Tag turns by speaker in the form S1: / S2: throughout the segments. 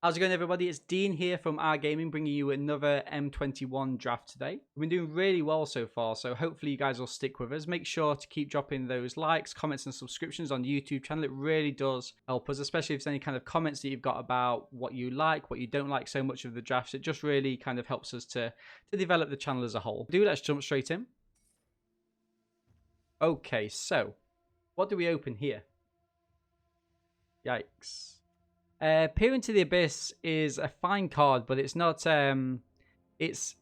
S1: How's it going, everybody? It's Dean here from Our Gaming, bringing you another M21 draft today. We've been doing really well so far, so hopefully you guys will stick with us. Make sure to keep dropping those likes, comments, and subscriptions on the YouTube channel. It really does help us, especially if there's any kind of comments that you've got about what you like, what you don't like so much of the drafts. It just really kind of helps us to develop the channel as a whole. Let's jump straight in. Okay, so what do we open here? Yikes. Peer into the Abyss is a fine card, but it's not it's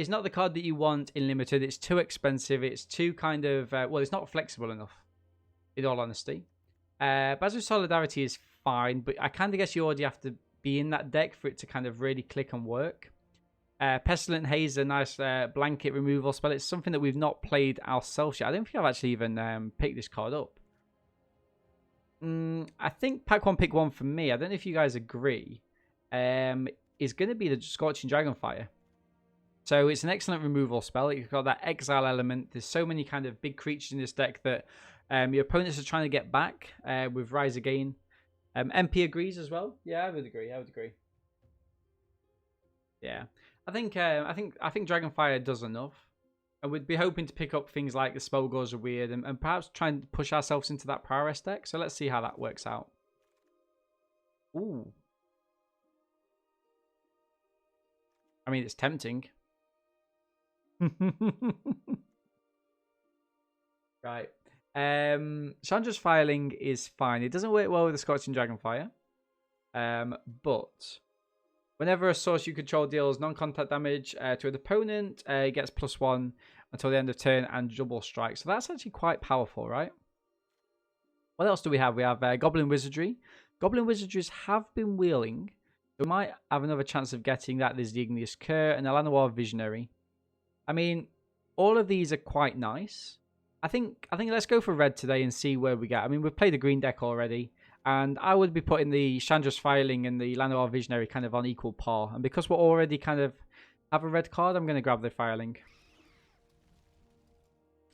S1: not the card that you want in limited. It's too expensive. It's too kind of well, it's not flexible enough, in all honesty. Bazoo Solidarity is fine, but I kind of guess you already have to be in that deck for it to kind of really click and work. Pestilent Haze is a nice blanket removal spell. It's something that we've not played ourselves yet. I don't think I've actually even picked this card up. I think pack one, pick one for me. I don't know if you guys agree. Is going to be the Scorching Dragonfire. So it's an excellent removal spell. You've got that exile element. There's so many kind of big creatures in this deck that your opponents are trying to get back with Rise Again. MP agrees as well. Yeah, I would agree. Yeah, I think Dragonfire does enough. And we'd be hoping to pick up things like the Spellgores are weird and perhaps try and push ourselves into that Prowess deck. So let's see how that works out. Ooh. I mean, it's tempting. Right. Chandra's Filing is fine. It doesn't work well with the Scorching Dragonfire. But whenever a source you control deals non-contact damage to an opponent, it gets +1 until the end of turn and double strike. So that's actually quite powerful, right? What else do we have? We have Goblin Wizardry. Goblin Wizardries have been wheeling. So we might have another chance of getting that. There's the Igneous Cur and the Llanowar Visionary. I mean, all of these are quite nice. I think let's go for red today and see where we get. I mean, we've played the green deck already. And I would be putting the Chandra's Filing and the Llanowar Visionary kind of on equal par. And because we're already kind of have a red card, I'm going to grab the Filing.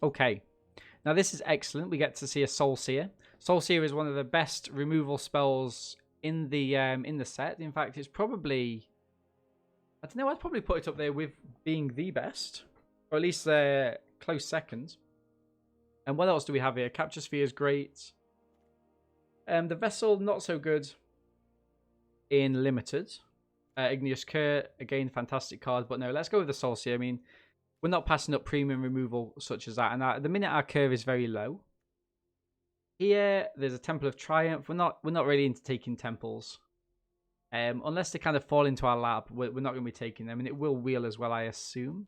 S1: Okay. Now this is excellent. We get to see a Soul Seer. Soul Seer is one of the best removal spells in the set. In fact, it's probably... I don't know, I'd probably put it up there with being the best. Or at least close second. And what else do we have here? Capture Sphere is great. The Vessel, not so good in Limited. Igneous Cur, again, fantastic card. But no, let's go with the Soul Seer. I mean, we're not passing up premium removal such as that. And at the minute, our curve is very low. Here, there's a Temple of Triumph. We're not really into taking temples. Unless they kind of fall into our lap, we're not going to be taking them. And it will wheel as well, I assume.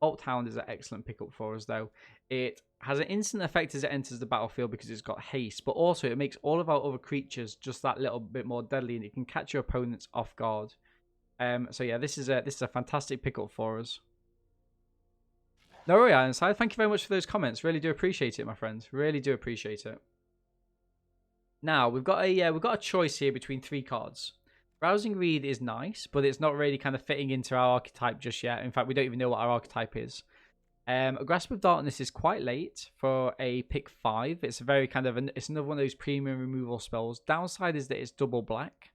S1: Bolt Hound is an excellent pickup for us, though. It has an instant effect as it enters the battlefield because it's got haste, but also it makes all of our other creatures just that little bit more deadly, and it can catch your opponents off guard. So yeah, this is a fantastic pickup for us. No worry, Ironside. Thank you very much for those comments. Really do appreciate it, my friends. Really do appreciate it. Now we've got a choice here between 3 cards. Browsing Read is nice, but it's not really kind of fitting into our archetype just yet. In fact, we don't even know what our archetype is. A Grasp of Darkness is quite late for a pick 5. It's a very kind of it's another one of those premium removal spells. Downside is that it's double black,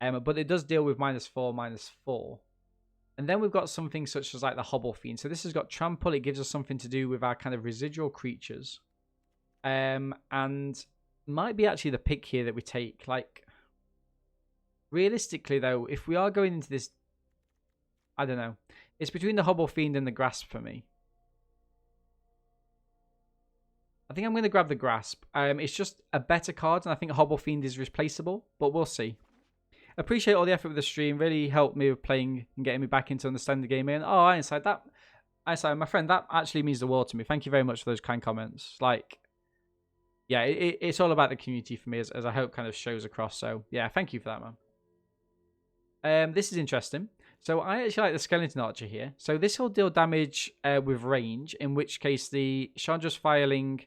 S1: but it does deal with -4/-4. And then we've got something such as like the Hobble Fiend. So this has got Trample. It gives us something to do with our kind of residual creatures, and might be actually the pick here that we take. Like, realistically though, if we are going into this, I don't know. It's between the Hobble Fiend and the Grasp for me. I think I'm going to grab the Grasp. It's just a better card, and I think Hobble Fiend is replaceable, but we'll see. Appreciate all the effort with the stream. Really helped me with playing and getting me back into understanding the game. And oh, Ironside, my friend, that actually means the world to me. Thank you very much for those kind comments. Like, yeah, it's all about the community for me, as I hope kind of shows across. So yeah, thank you for that, man. This is interesting. So I actually like the Skeleton Archer here. So this will deal damage with range, in which case the Chandra's Filing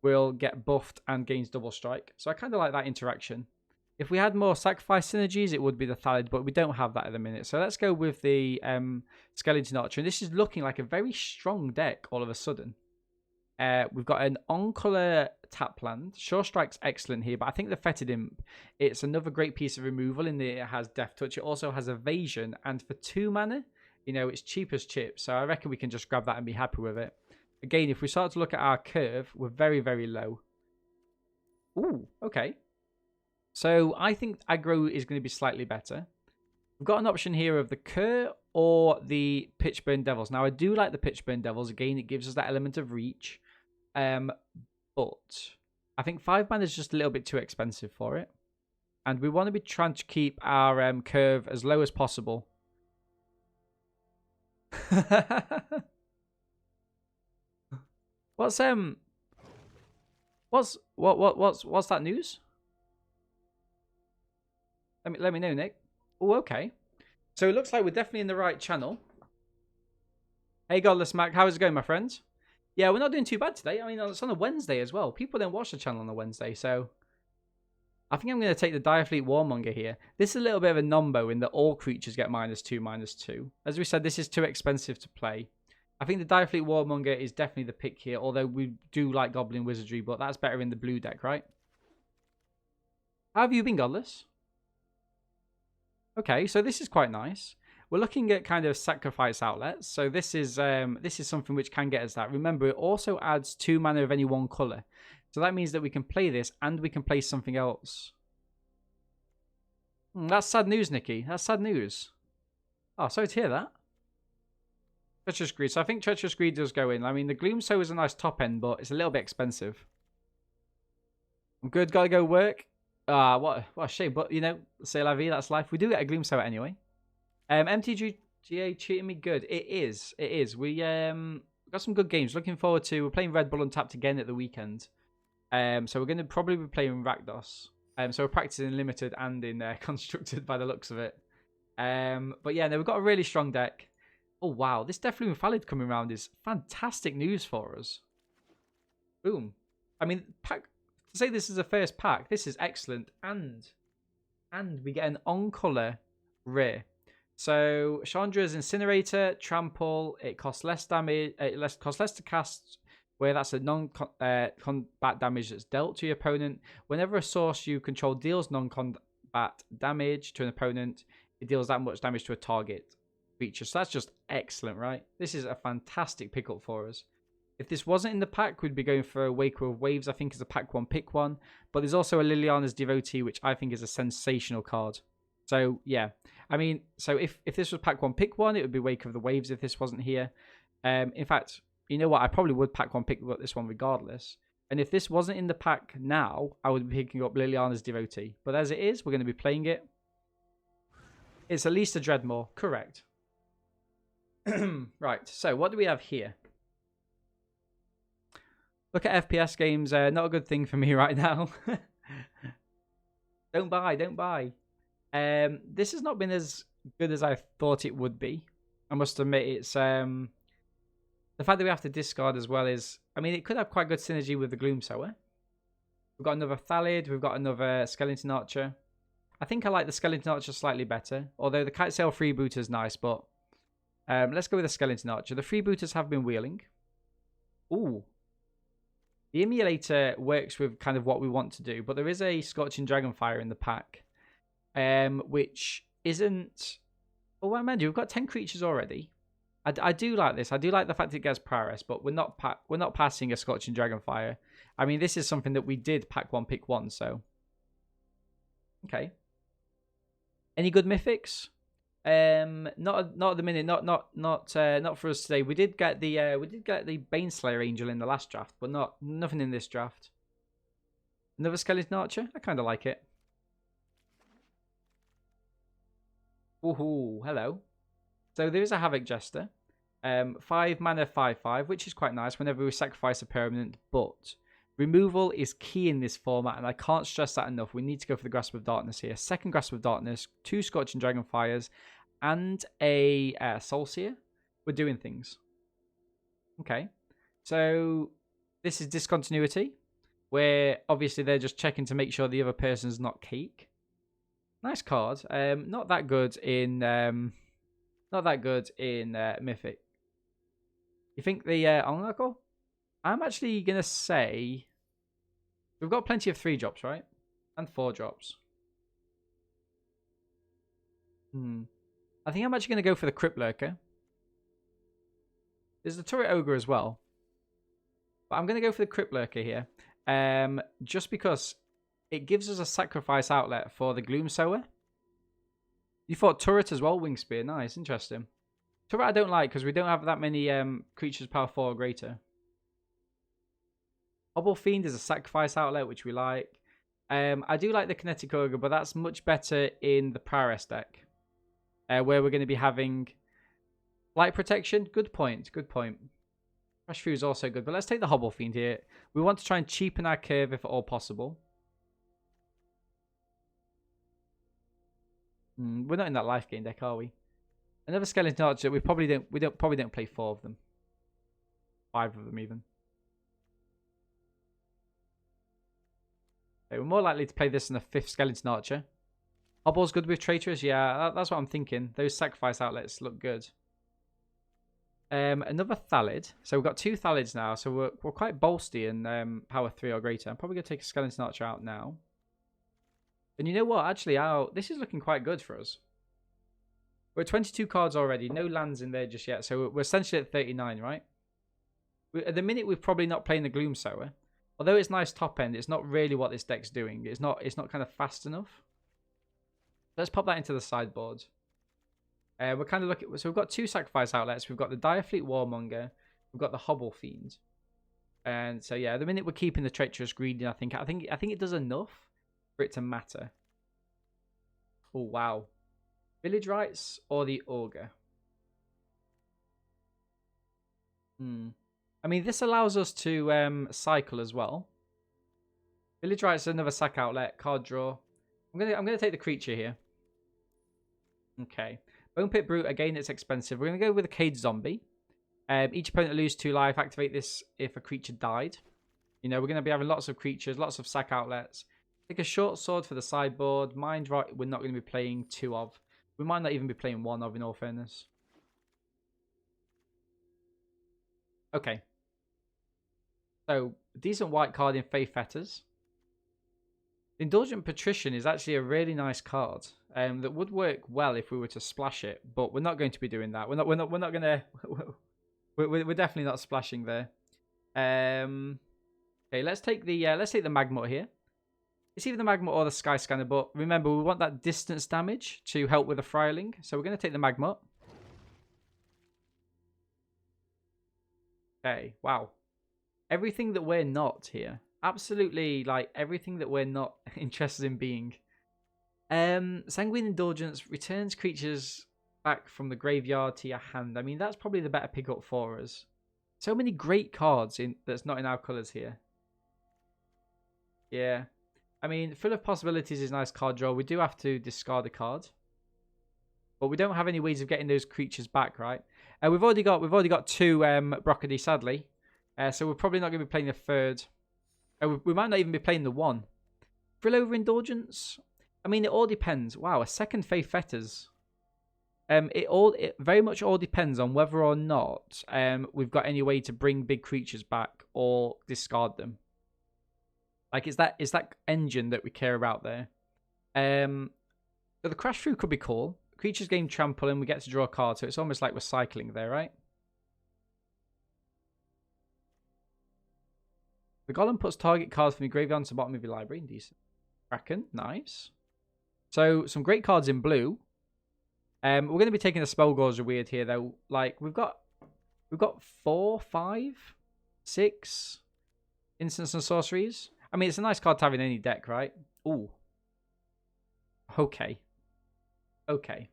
S1: will get buffed and gains double strike. So I kind of like that interaction. If we had more sacrifice synergies, it would be the Thallid, but we don't have that at the minute. So let's go with the Skeleton Archer. And this is looking like a very strong deck all of a sudden. We've got an on-color tap land. Sure Strike's excellent here, but I think the Fetid Imp, it's another great piece of removal in that it has Death Touch. It also has Evasion, and for 2 mana, you know, it's cheap as chips. So I reckon we can just grab that and be happy with it. Again, if we start to look at our curve, we're very, very low. Ooh, okay. So I think aggro is going to be slightly better. We've got an option here of the Cur or the Pitchburn Devils. Now, I do like the Pitchburn Devils. Again, it gives us that element of reach. But I think 5 mana is just a little bit too expensive for it. And we want to be trying to keep our curve as low as possible. What's that news? Let me know, Nick. Oh, okay. So it looks like we're definitely in the right channel. Hey, Godless Mac, how is it going, my friends? Yeah, we're not doing too bad today. I mean, it's on a Wednesday as well. People don't watch the channel on a Wednesday, so I think I'm going to take the Direfleet Warmonger here. This is a little bit of a nombo in that all creatures get -2/-2. As we said, this is too expensive to play. I think the Direfleet Warmonger is definitely the pick here, although we do like Goblin Wizardry, but that's better in the blue deck, right? How have you been, Godless? Okay, so this is quite nice. We're looking at kind of sacrifice outlets. So this is something which can get us that. Remember, it also adds 2 mana of any one color. So that means that we can play this and we can play something else. That's sad news, Nikki. That's sad news. Oh, sorry to hear that. Treacherous Greed. So I think Treacherous Greed does go in. I mean, the Gloomsow is a nice top end, but it's a little bit expensive. I'm good. Gotta go work. What a shame. But, you know, c'est la vie. That's life. We do get a Gloomsow anyway. MTG treating me good. It is. It is. We got some good games. Looking forward to. We're playing Red Bull Untapped again at the weekend. So we're going to probably be playing Rakdos. So we're practicing Limited and in Constructed by the looks of it. But yeah, no, we've got a really strong deck. Oh wow, this Deathloom Valid coming around is fantastic news for us. Boom. I mean, to say this is a first pack, this is excellent. And we get an on-color rare. So Chandra's Incinerator, Trample. It costs less damage. Costs less to cast. Where that's a non-combat damage that's dealt to your opponent. Whenever a source you control deals non-combat damage to an opponent, it deals that much damage to a target creature. So that's just excellent, right? This is a fantastic pickup for us. If this wasn't in the pack, we'd be going for a Waker of Waves, I think, as a pack 1, pick 1. But there's also a Liliana's Devotee, which I think is a sensational card. So, yeah. I mean, so if this was pack 1, pick 1, it would be Waker of the Waves if this wasn't here. In fact, you know what? I probably would pack 1, pick this one regardless. And if this wasn't in the pack now, I would be picking up Liliana's Devotee. But as it is, we're going to be playing it. It's at least a Dreadmore. Correct. Right. So what do we have here? Look at FPS games. Not a good thing for me right now. Don't buy. Don't buy. This has not been as good as I thought it would be. I must admit, it's... the fact that we have to discard as well is... I mean, it could have quite good synergy with the Gloomsower. We've got another Thalid. We've got another Skeleton Archer. I think I like the Skeleton Archer slightly better. Although the Kitesail Freebooter is nice, but... let's go with the Skeleton Archer. The Freebooters have been wheeling. Ooh. The Emulator works with kind of what we want to do, but there is a Scorching Dragonfire in the pack, which isn't... Oh, well, man, we've got 10 creatures already. I do like this. I do like the fact it gets Prowess, but we're not passing a Scorching Dragonfire. I mean, this is something that we did pack 1, pick 1, so... Okay. Any good mythics? Not at the minute. Not for us today. We did get the Baneslayer Angel in the last draft, but nothing in this draft. Another Skeleton Archer. I kind of like it. Woohoo! Hello. So there is a Havoc Jester. 5 mana, 5/5, which is quite nice whenever we sacrifice a permanent, but removal is key in this format, and I can't stress that enough. We need to go for the Grasp of Darkness here. Second Grasp of Darkness, 2 Scorching Dragonfires, and a Soulseer. We're doing things. Okay. So this is discontinuity, where obviously they're just checking to make sure the other person's not cake. Nice card. Not that good in Mythic. You think the Oracle? I'm actually gonna say We've got plenty of 3 drops, right? And 4 drops. I think I'm actually going to go for the Crypt Lurker. There's the Turret Ogre as well. But I'm going to go for the Crypt Lurker here. Just because it gives us a sacrifice outlet for the Gloom Sower. You thought Turret as well, Wing Spear. Nice, interesting. Turret I don't like because we don't have that many creatures power 4 or greater. Hobble Fiend is a sacrifice outlet, which we like. I do like the Kinetic Ogre, but that's much better in the Prowess deck. Where we're going to be having Light Protection. Good point, good point. Crash Fuse is also good, but let's take the Hobble Fiend here. We want to try and cheapen our curve if at all possible. We're not in that life gain deck, are we? Another Skeleton Archer. We probably don't play 4 of them. 5 of them even. Okay, we're more likely to play this than a 5th Skeleton Archer. Hobble's good with Traitorous. Yeah, that's what I'm thinking. Those sacrifice outlets look good. Another Thallid. So we've got 2 Thalids now. So we're quite bolsty in power 3 or greater. I'm probably going to take a Skeleton Archer out now. And you know what? Actually, this is looking quite good for us. We're at 22 cards already. No lands in there just yet. So we're essentially at 39, right? At the minute, we're probably not playing the Gloom Sower. Although it's nice top end, it's not really what this deck's doing. It's not kind of fast enough. Let's pop that into the sideboard. We're kind of looking. So we've got 2 sacrifice outlets. We've got the Direfleet Warmonger. We've got the Hobble Fiend. And so yeah, at the minute we're keeping the Treacherous Greedy. I think it does enough for it to matter. Oh wow, Village Rites or the Ogre. I mean, this allows us to cycle as well. Village Rites is another sack outlet. Card draw. I'm gonna take the creature here. Okay. Bone Pit Brute, again, it's expensive. We're going to go with a Caged Zombie. Each opponent will lose 2 life. Activate this if a creature died. You know, we're going to be having lots of creatures, lots of sack outlets. Take a Short Sword for the sideboard. Mind Right, we're not going to be playing 2 of. We might not even be playing 1 of, in all fairness. Okay. So, decent white card in Faith Fetters. Indulgent Patrician is actually a really nice card that would work well if we were to splash it, but we're not going to be doing that. We're not going to. We're definitely not splashing there. Okay, let's take the Magmut here. It's either the Magmut or the Sky Scanner, but remember we want that distance damage to help with the Friarling, so we're going to take the Magmut. Okay, wow, everything that we're not here. Absolutely, like, everything that we're not interested in being. Sanguine Indulgence returns creatures back from the graveyard to your hand. I mean, that's probably the better pickup for us. So many great cards that's not in our colours here. Yeah. I mean, Full of Possibilities is a nice card draw. We do have to discard a card. But we don't have any ways of getting those creatures back, right? We've already got 2 Broccoli, sadly. So we're probably not going to be playing the 3rd. We might not even be playing the 1. Frill over Indulgence? I mean, it all depends. Wow, a second Faith Fetters. It very much all depends on whether or not we've got any way to bring big creatures back or discard them. Like, is that engine that we care about there? So the Crash Through could be cool. Creatures gain trample and we get to draw a card, so it's almost like we're cycling there, right? The Golem puts target cards from your graveyard to the bottom of your library. Decent. Kraken, nice. So, some great cards in blue. We're going to be taking the Spellgorger Weird here, though. Like, we've got 4, 5, 6 instants and sorceries. I mean, it's a nice card to have in any deck, right? Ooh. Okay. Okay.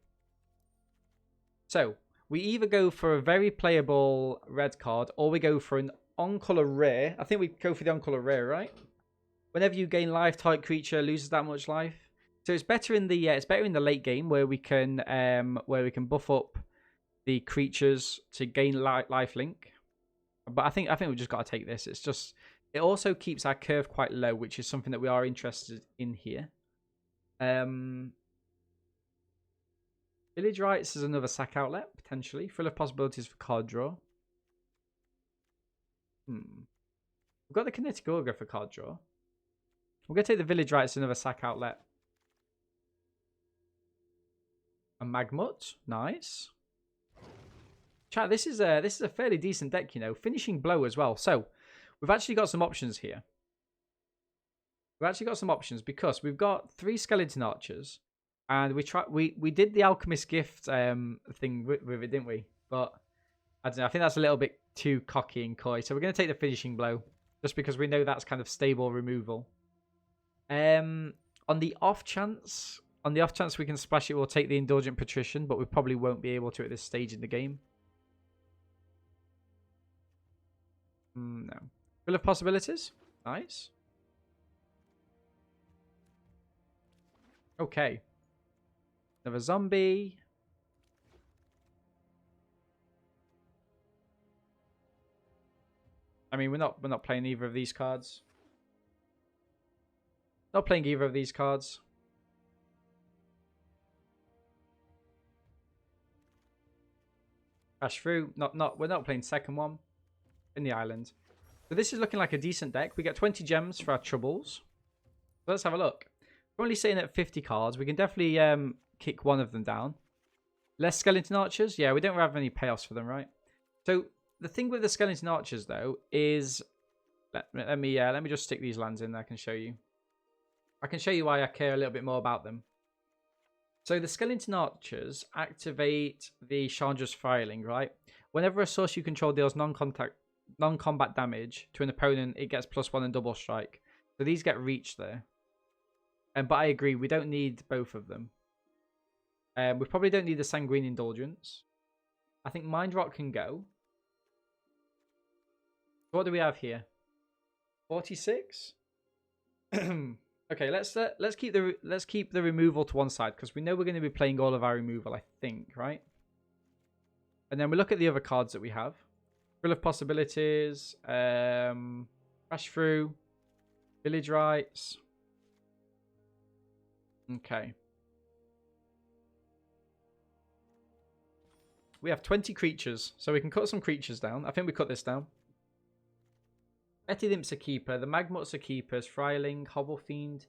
S1: So, we either go for a very playable red card, or we go for an on-color rare. I think we go for the on-color rare, right? Whenever you gain life, target creature loses that much life. So it's better in the late game where we can buff up the creatures to gain life link. But I think we've just got to take this. It also keeps our curve quite low, which is something that we are interested in here. Village Rites is another sack outlet potentially, full of possibilities for card draw. We've got the Kinetic Ogre for card draw. We're going to take the village rights, another sack outlet. A Magmut. Nice. Chat, this is a fairly decent deck, you know. Finishing blow as well. So, we've actually got some options here. We've actually got some options because we've got 3 skeleton archers, and we did the alchemist gift thing with it, didn't we? But I don't know. I think that's a little bit too cocky and coy. So we're going to take the finishing blow just because we know that's kind of stable removal. On the off chance we can splash it, we'll take the indulgent patrician, but we probably won't be able to at this stage in the game. No. Full of possibilities. Nice. Okay. Another zombie. I mean, we're not playing either of these cards. Not playing either of these cards. Crash through. We're not playing second one in the island. So this is looking like a decent deck. We get 20 gems for our troubles. So let's have a look. We're only sitting at 50 cards. We can definitely kick one of them down. Less skeleton archers. Yeah, we don't have any payoffs for them, right? So the thing with the skeleton archers though is let me just stick these lands in there. I can show you. I can show you why I care a little bit more about them. So the skeleton archers activate the Chandra's Filing, right? Whenever a source you control deals non-combat damage to an opponent, it gets +1 and double strike. So these get reach there. But I agree, we don't need both of them. We probably don't need the Sanguine Indulgence. I think Mind Rot can go. What do we have here? 46. Okay, let's keep the removal to one side because we know we're going to be playing all of our removal, I think, right? And then we look at the other cards that we have. Full of Possibilities, Crash Through, Village Rights. Okay. We have 20 creatures, so we can cut some creatures down. I think we cut this down. Betty Limp's a keeper. The Magmuts are keepers. Fryling, Hobble Fiend.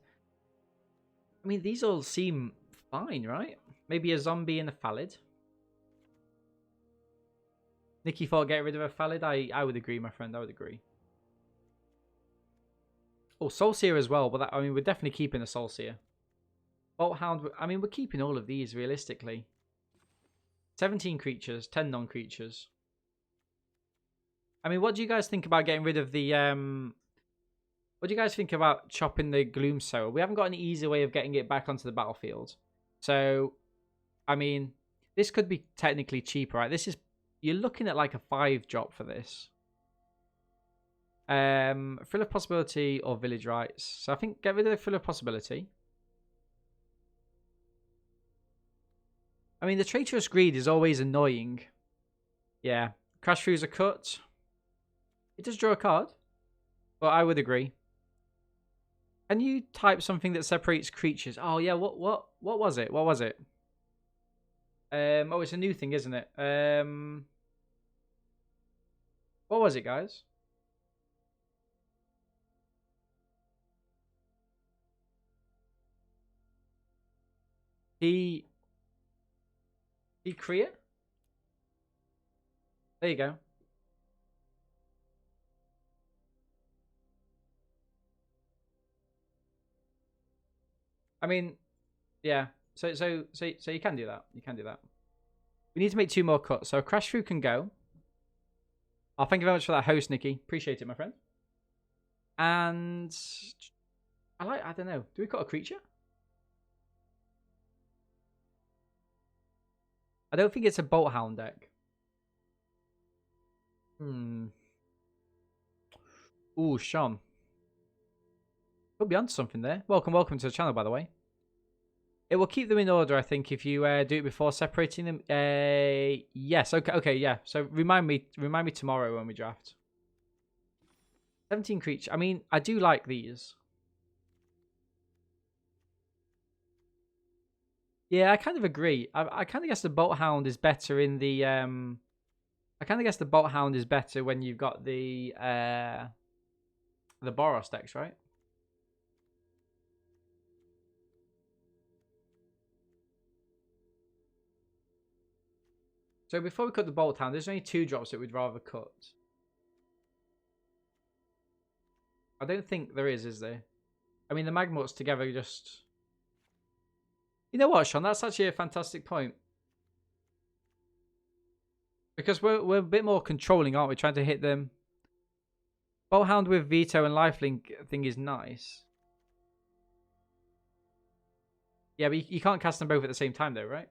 S1: I mean, these all seem fine, right? Maybe a zombie and a Phalid. Nikki thought get rid of a Phalid. I would agree, my friend. I would agree. Oh, Soulseer as well. But I mean, we're definitely keeping a Soulseer. Bolt Hound. I mean, we're keeping all of these realistically. 17 creatures, 10 non-creatures. I mean, what do you guys think about getting rid of the what do you guys think about chopping the Gloom Sower? We haven't got an easy way of getting it back onto the battlefield. So, I mean, this could be technically cheaper, right? This is, you're looking at like a 5 drop for this. Full of Possibility or Village Rights. So I think get rid of the Full of Possibility. I mean, the Traitorous Greed is always annoying. Yeah. Crash Through's a cut. It does draw a card. But I would agree. Can you type something that separates creatures? Oh, yeah. What was it? What was it? Oh, it's a new thing, isn't it? What was it, guys? He Korea? There you go. I mean, yeah. So you can do that. You can do that. We need to make 2 more cuts. So Crash Through can go. Oh, thank you very much for that host, Nikki. Appreciate it, my friend. And I don't know. Do we cut a creature? I don't think it's a Bolt Hound deck. Ooh, Sean. Could be onto something there. Welcome to the channel, by the way. It will keep them in order, I think, if you do it before separating them. Yes. Okay. Yeah. So remind me tomorrow when we draft. 17 creatures. I mean, I do like these. Yeah, I kind of agree. I kind of guess the Bolt Hound is better in the I kind of guess the Bolt Hound is better when you've got the Boros decks, right? So before we cut the Bolt Hound, there's only 2 drops that we'd rather cut. I don't think there is there? I mean, the Magmuts together just... You know what, Sean? That's actually a fantastic point. Because we're a bit more controlling, aren't we? Trying to hit them. Bolt Hound with Veto and Lifelink thing is nice. Yeah, but you can't cast them both at the same time, though, right?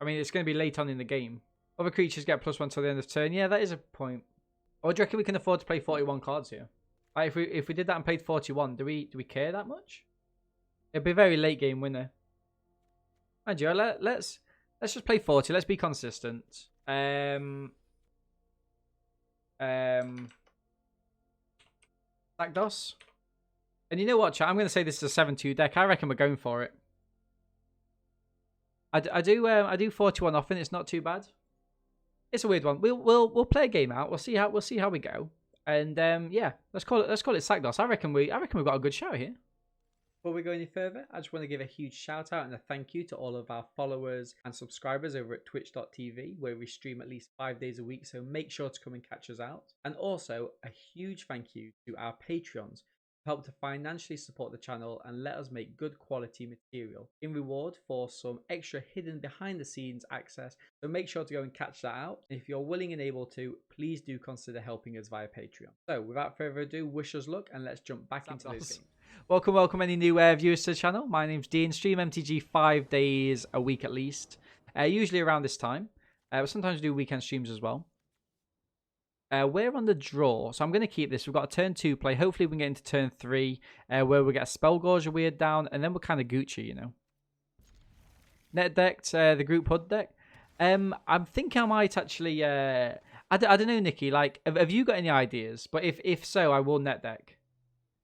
S1: I mean, it's going to be late on in the game. Other creatures get +1 till the end of turn. Yeah, that is a point. Or do you reckon we can afford to play 41 cards here? Like, if we did that and played 41, do we care that much? It'd be a very late game winner. Mind you, let's just play 40. Let's be consistent. Rakdos. And you know what, chat? I'm going to say this is a 7-2 deck. I reckon we're going for it. I do 41 often. It's not too bad. It's a weird one. We'll play a game out. We'll see how we go. And yeah, let's call it Rakdos. I reckon we've got a good show here. Before we go any further, I just want to give a huge shout out and a thank you to all of our followers and subscribers over at twitch.tv, where we stream at least 5 days a week, so make sure to come and catch us out. And also a huge thank you to our Patreons who help to financially support the channel and let us make good quality material in reward for some extra hidden behind the scenes access. So make sure to go and catch that out. And if you're willing and able to, please do consider helping us via Patreon. So without further ado, wish us luck and let's jump back into this game. Welcome any new viewers to the channel. My name's Dean. Stream MTG 5 days a week at least. Usually around this time. But sometimes we do weekend streams as well. We're on the draw, so I'm going to keep this. We've got a turn 2 play. Hopefully we can get into turn 3 where we get a Spellgorger weird down, and then we're kind of Gucci, you know. Net decked the group HUD deck. I'm thinking I might actually... I don't know, Nikki. Like, have you got any ideas? But if so, I will net deck.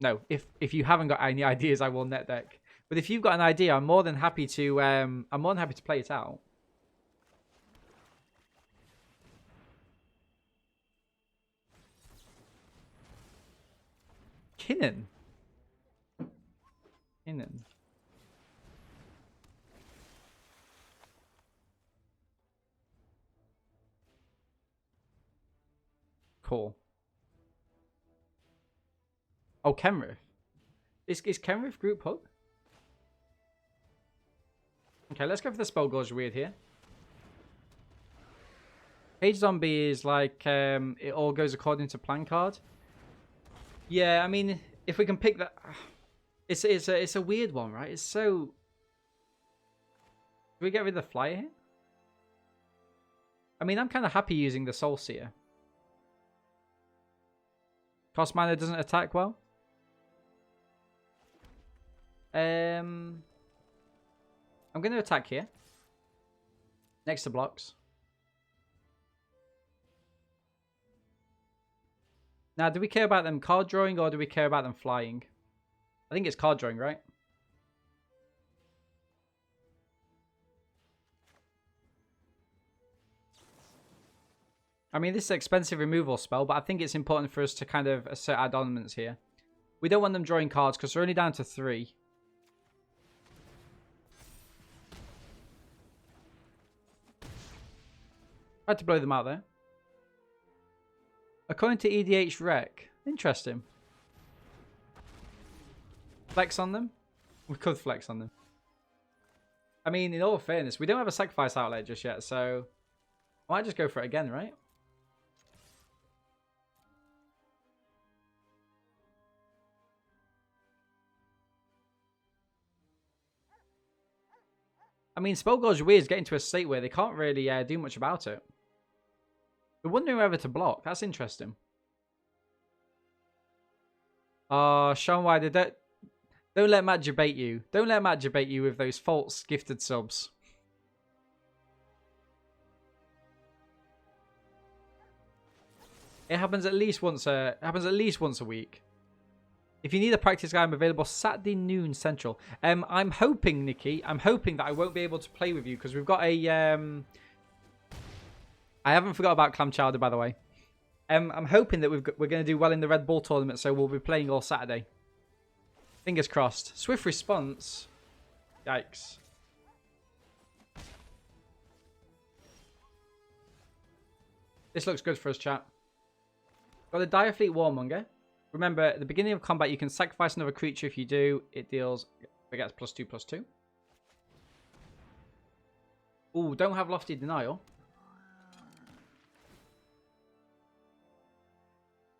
S1: No, if you haven't got any ideas, I will net deck. But if you've got an idea, I'm more than happy to play it out. Kinnan. Cool. Oh, Kenrith. Is Kenrith group HUD? Okay, let's go for the Spellgorger weird here. Page Zombie is like, it all goes according to plan card. Yeah, I mean, if we can pick that... It's a weird one, right? It's so... Do we get rid of the flyer here? I mean, I'm kind of happy using the Soulseer. Cost mana doesn't attack well. I'm going to attack here. Next to blocks. Now, do we care about them card drawing or do we care about them flying? I think it's card drawing, right? I mean, this is an expensive removal spell, but I think it's important for us to kind of assert our dominance here. We don't want them drawing cards because they're only down to 3. I had to blow them out there. According to EDH Rec. Interesting. Flex on them? We could flex on them. I mean, in all fairness, we don't have a sacrifice outlet just yet, so I might just go for it again, right? I mean, Spellgorger Weird is getting to a state where they can't really do much about it. We're wondering whether to block. That's interesting. Sean Wider, don't let Matt debate you. Don't let Matt debate you with those false gifted subs. It happens at least once a week. If you need a practice guide, I'm available Saturday noon Central. I'm hoping, Nikki, I'm hoping that I won't be able to play with you because we've got a I haven't forgot about Clam Chowder, by the way. I'm hoping that we're going to do well in the Red Bull tournament, so we'll be playing all Saturday. Fingers crossed. Swift response. Yikes. This looks good for us, chat. Got the Dire Fleet Warmonger. Remember, at the beginning of combat, you can sacrifice another creature. If you do, it deals... It gets +2/+2. Ooh, don't have Lofty Denial.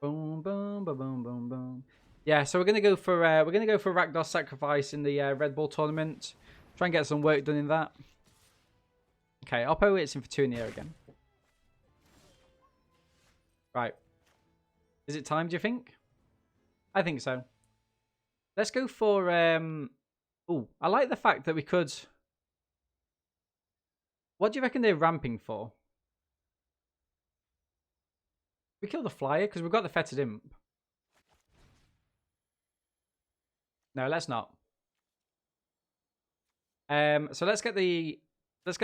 S1: Boom, boom, boom, boom, boom, boom. Yeah, so we're gonna go for Rakdos Sacrifice in the Red Bull tournament. Try and get some work done in that. Okay, Oppo, it's in for 2 in the air again. Right. Is it time, do you think? I think so. Let's go for... Ooh, I like the fact that we could... What do you reckon they're ramping for? We kill the flyer because we've got the Fetid Imp. No, let's not. So let's get the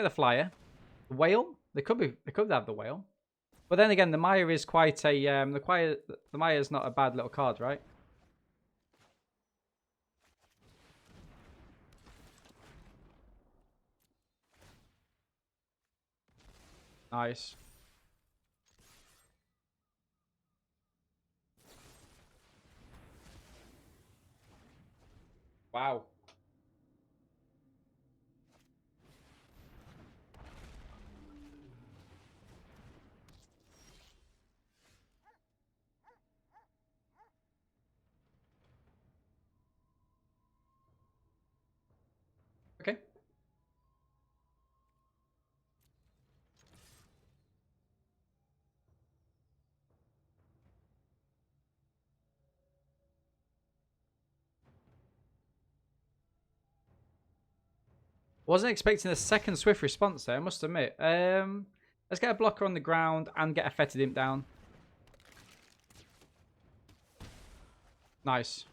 S1: flyer. The whale. They could have the whale. But then again, the Maya is quite a the Maya is not a bad little card, right? Nice. Wow. Okay. Wasn't expecting a second swift response there, I must admit. Let's get a blocker on the ground and get a Fetid Imp down. Nice.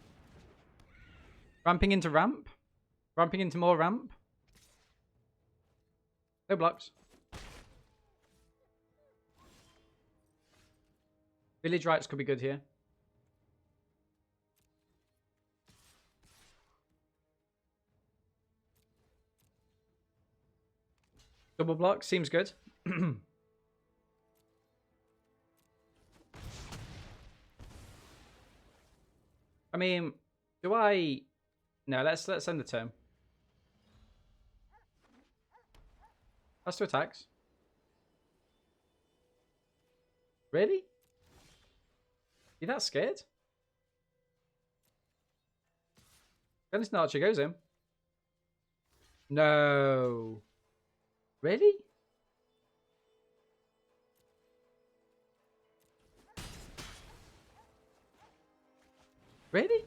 S1: Ramping into ramp. Ramping into more ramp. No blocks. Village rights could be good here. Double block seems good. I mean, do I... No, let's end the turn. That's 2 attacks. Really? You that scared? Dennis Archer goes in. No. Really? Really?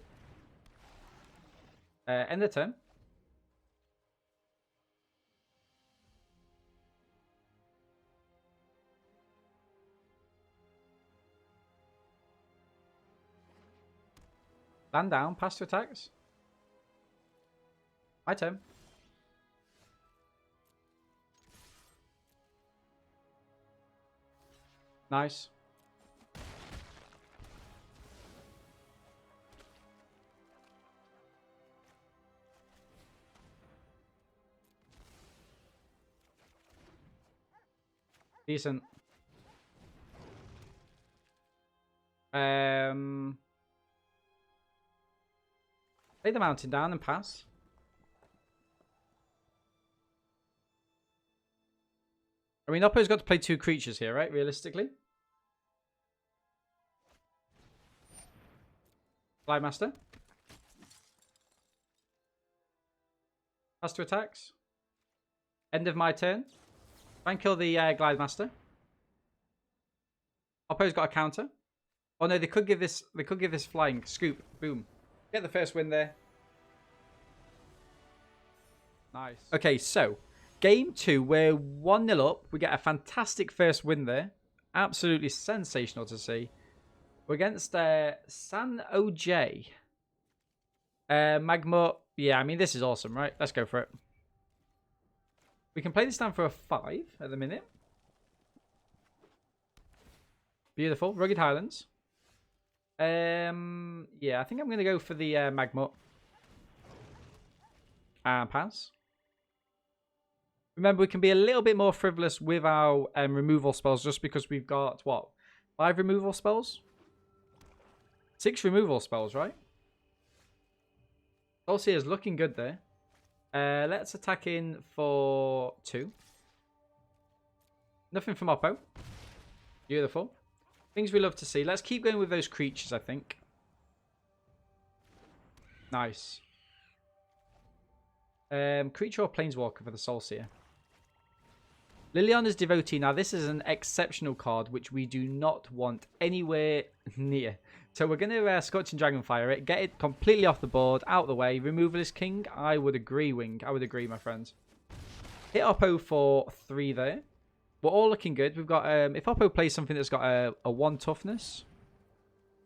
S1: End the turn. Land down, pass 2 attacks. My turn. Nice. Decent. Lay the mountain down and pass. I mean, Oppo's got to play 2 creatures here, right? Realistically. Glide Master. Pass 2 attacks. End of my turn. Try and kill the Glide Master. Oppo's got a counter. Oh no, they could give this flying. Scoop. Boom. Get the first win there. Nice. Okay, so game 2, we're 1-0 up. We get a fantastic first win there. Absolutely sensational to see. We're against San OJ. Magma. Yeah, I mean, this is awesome, right? Let's go for it. We can play this down for a 5 at the minute. Beautiful. Rugged Highlands. Yeah, I think I'm going to go for the Magma. And pass. Remember, we can be a little bit more frivolous with our removal spells just because we've got, what, 5 removal spells? 6 removal spells, right? Solskjaer's looking good there. Let's attack in for 2. Nothing from Oppo. Beautiful. Things we love to see. Let's keep going with those creatures, I think. Nice. Creature or Planeswalker for the Solskjaer. Liliana's Devotee. Now, this is an exceptional card, which we do not want anywhere near. So we're going to Scorching Dragonfire it, get it completely off the board, out the way. Removal is king. I would agree, Wing. I would agree, my friends. Hit Oppo for 3 there. We're all looking good. We've got, if Oppo plays something that's got a 1 toughness.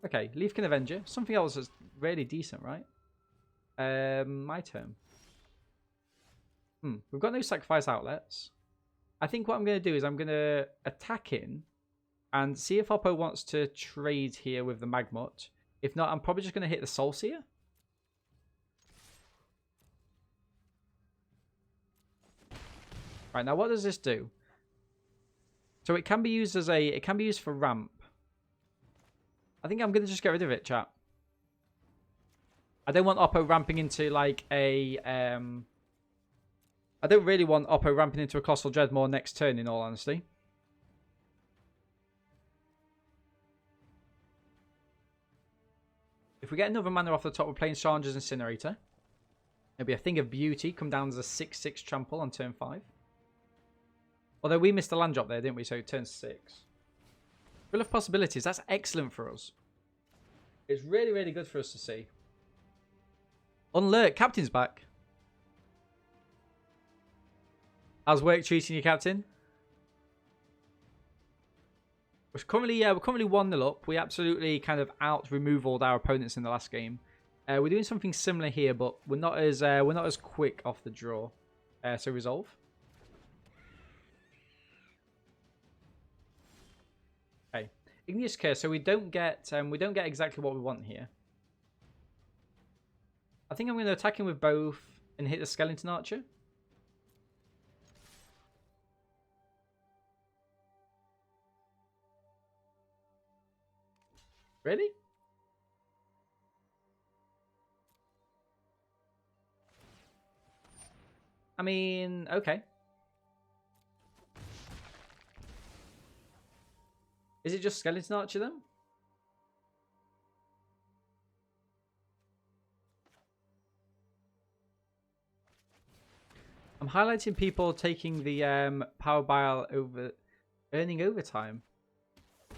S1: Okay, Leafkin Avenger. Something else that's really decent, right? My turn. We've got no sacrifice outlets. I think what I'm going to do is I'm going to attack in and see if Oppo wants to trade here with the Magmut. If not, I'm probably just going to hit the Solskjaer. Right, now what does this do? So it can be used as it can be used for ramp. I think I'm going to just get rid of it, chat. I don't want Oppo ramping into like a I don't really want Oppo ramping into a Colossal Dreadmaw next turn, in all honesty. If we get another mana off the top, we're playing Chandra's Incinerator. It'll be a thing of beauty. Come down as a 6/6 trample on turn 5. Although we missed a land drop there, didn't we? So turn 6. Full of possibilities. That's excellent for us. It's really, really good for us to see. Unlurk. Captain's back. How's work treating you, Captain? We're currently 1-0 up. We absolutely kind of out-removaled our opponents in the last game. We're doing something similar here, but we're not as quick off the draw. So resolve. Okay, Igneous Curse. So we don't get exactly what we want here. I think I'm going to attack him with both and hit the Skeleton Archer. Really? I mean, okay. Is it just Skeleton Archer then? I'm highlighting people taking the power bile over earning overtime.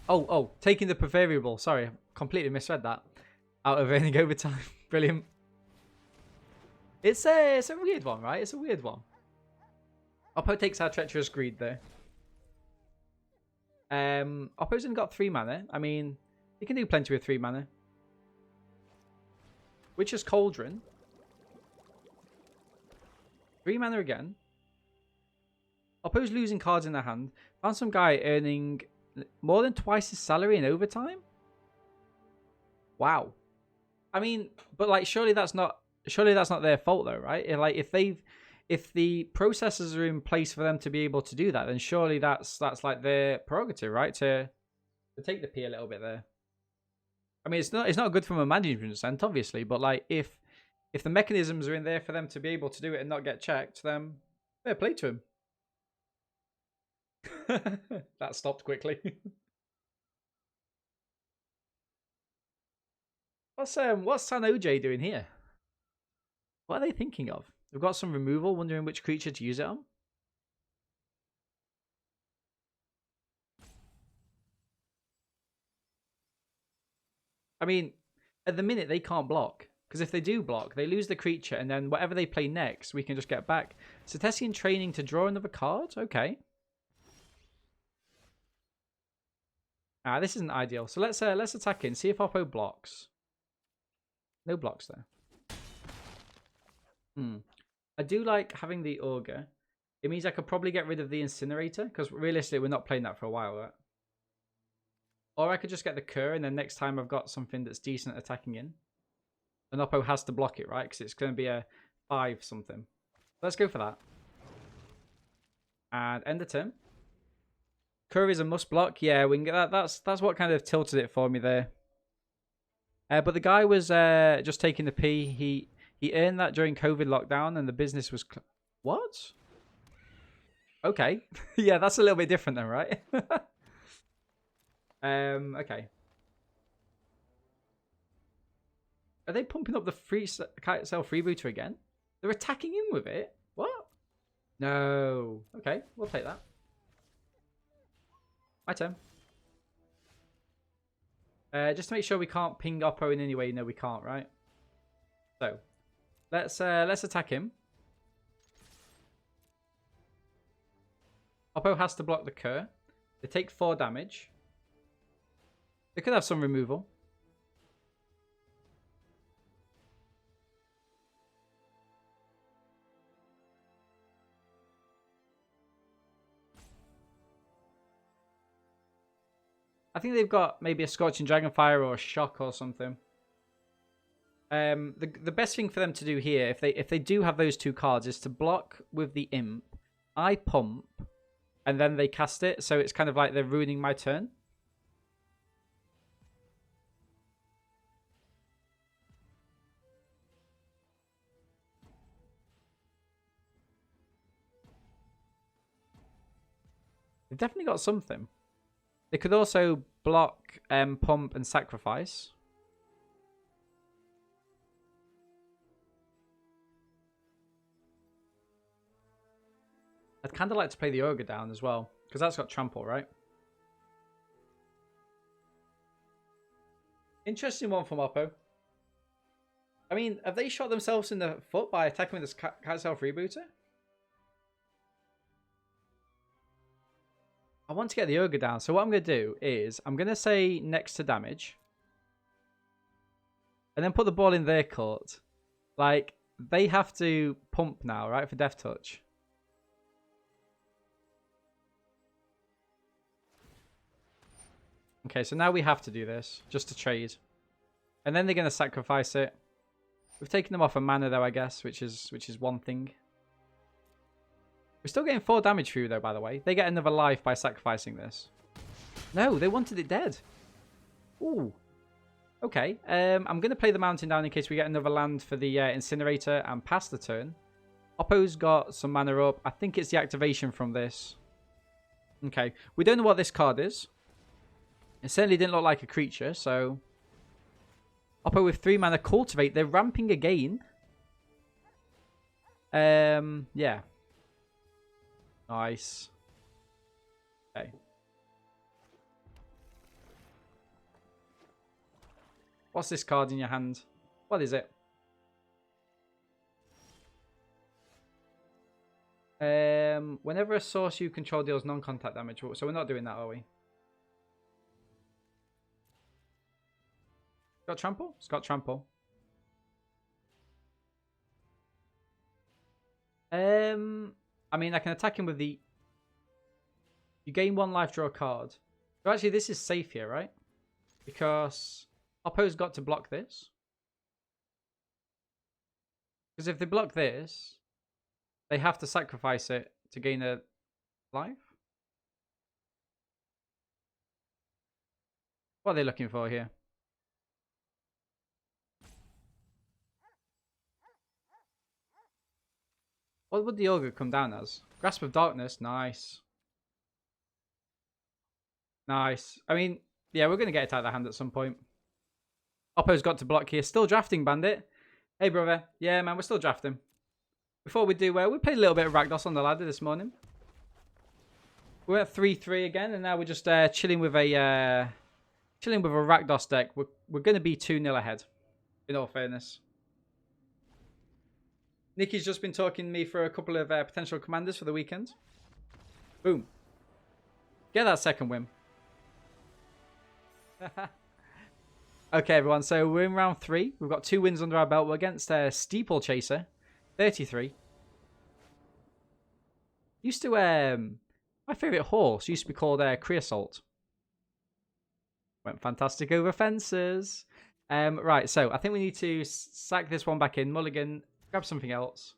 S1: Oh, taking the preferiable. Sorry, I completely misread that. Out of earning overtime. Brilliant. It's a weird one, right? It's a weird one. Oppo takes our Treacherous Greed there. Oppo's only got 3 mana. I mean, he can do plenty with 3 mana. Witch's Cauldron. 3 mana again. Oppo's losing cards in their hand. Found some guy earning more than twice his salary in overtime? Wow. I mean, but like surely that's not their fault though, right? Like if the processes are in place for them to be able to do that, then surely that's like their prerogative, right? To take the P a little bit there. I mean, it's not good from a management sense, obviously, but like if the mechanisms are in there for them to be able to do it and not get checked, then fair play to him. That stopped quickly. What's San OJ doing here? What are they thinking of? They've got some removal, wondering which creature to use it on. I mean, at the minute they can't block. Because if they do block, they lose the creature, and then whatever they play next, we can just get back. Cetesian Training to draw another card? Okay. This isn't ideal. So let's attack in. See if Oppo blocks. No blocks there. I do like having the Augur. It means I could probably get rid of the Incinerator, because realistically we're not playing that for a while, right? Or I could just get the Cur, and then next time I've got something that's decent attacking in. And Oppo has to block it, right? Because it's going to be a 5 something. Let's go for that. And end the turn. Curry's a must block. Yeah, we can get that. That's what kind of tilted it for me there. But the guy was just taking the pee. He earned that during COVID lockdown, and the business was what? Okay, yeah, that's a little bit different then, right? Okay. Are they pumping up the free kite cell freebooter again? They're attacking him with it. What? No. Okay, we'll take that. My turn. Just to make sure we can't ping Oppo in any way. No, we can't, right? So, let's attack him. Oppo has to block the Cur. They take 4 damage. They could have some removal. I think they've got maybe a Scorching Dragonfire or a Shock or something. The best thing for them to do here, if they do have those 2 cards, is to block with the Imp. I pump, and then they cast it, so it's kind of like they're ruining my turn. They've definitely got something. They could also block, pump, and sacrifice. I'd kind of like to play the Ogre down as well, because that's got trample, right? Interesting one from Oppo. I mean, have they shot themselves in the foot by attacking with this Kite-Cell Freebooter? I want to get the Ogre down, so what I'm going to do is I'm going to say next to damage. And then put the ball in their court. Like, they have to pump now, right, for Death Touch. Okay, so now we have to do this, just to trade. And then they're going to sacrifice it. We've taken them off a mana, though, I guess, which is one thing. We're still getting 4 damage through, though, by the way. They get another life by sacrificing this. No, they wanted it dead. Ooh. Okay, I'm going to play the mountain down in case we get another land for the incinerator and pass the turn. Oppo's got some mana up. I think it's the activation from this. Okay, we don't know what this card is. It certainly didn't look like a creature, so... Oppo with 3 mana, Cultivate. They're ramping again. Yeah. Nice. Okay. What's this card in your hand? What is it? Whenever a source you control deals non-contact damage. So we're not doing that, are we? Got trample? It's got trample. I mean, I can attack him with the... You gain 1 life, draw a card. So actually, this is safe here, right? Because Oppo's got to block this. Because if they block this, they have to sacrifice it to gain a life. What are they looking for here? What would the Ogre come down as? Grasp of Darkness. Nice. Nice. I mean, yeah, we're going to get it out of the hand at some point. Oppo's got to block here. Still drafting, Bandit. Hey, brother. Yeah, man, we're still drafting. Before we do, we played a little bit of Rakdos on the ladder this morning. We're at 3-3 again, and now we're just chilling with a Rakdos deck. We're going to be 2-0 ahead, in all fairness. Nikki's just been talking to me for a couple of potential commanders for the weekend. Boom. Get that second win. Okay, everyone. So we're in round 3. We've got 2 wins under our belt. We're against Steeplechaser, 33. Used to, my favourite horse used to be called Creosote. Went fantastic over fences. Right, so I think we need to sack this one back in. Mulligan, grab something else.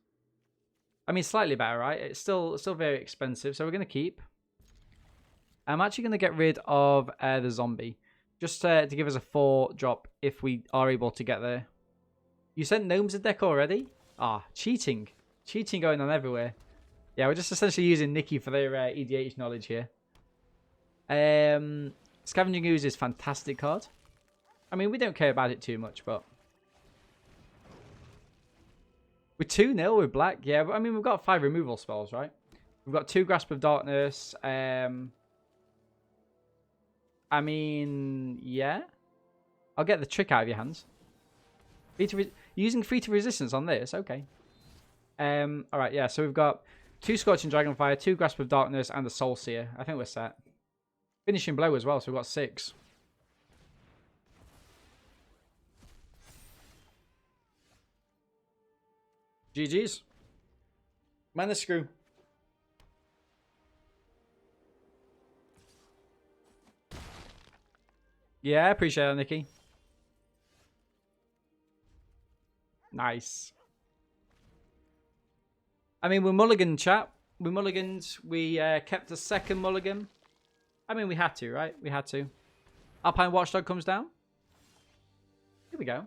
S1: I mean, slightly better, right? It's still very expensive, so we're going to keep. I'm actually going to get rid of the zombie. Just to give us a 4-drop if we are able to get there. You sent gnomes a deck already? Ah, cheating. Cheating going on everywhere. Yeah, we're just essentially using Nikki for their EDH knowledge here. Scavenging Ooze is a fantastic card. I mean, we don't care about it too much, but... We're 2-0 with black. Yeah, but I mean, we've got 5 removal spells, right? We've got 2 Grasp of Darkness. I mean, yeah. I'll get the trick out of your hands. Using free to resistance on this, okay. Alright, yeah, so we've got 2 Scorching Dragonfire, 2 Grasp of Darkness, and the Soul Seer. I think we're set. Finishing Blow as well, so we've got 6. GG's. Mana Screw. Yeah, appreciate that, Nikki. Nice. I mean, we're mulligan, chat. We mulliganed. We kept a second mulligan. I mean, we had to, right? We had to. Alpine Watchdog comes down. Here we go.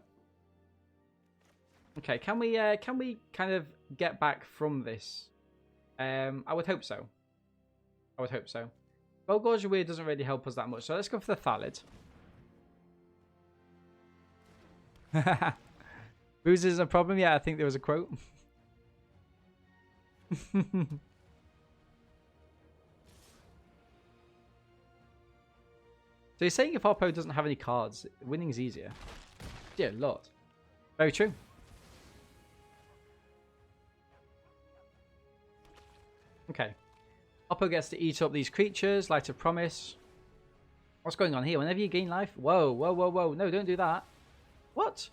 S1: Okay, can we kind of get back from this? I would hope so. I would hope so. Golgor's Weird doesn't really help us that much, so let's go for the Thallid. Bruises is a problem? Yeah, I think there was a quote. So you're saying if Oppo doesn't have any cards, winning's easier? Dear Lord. Very true. Okay. Oppo gets to eat up these creatures, Light of Promise. What's going on here? Whenever you gain life... Whoa, whoa, whoa, whoa. No, don't do that. What?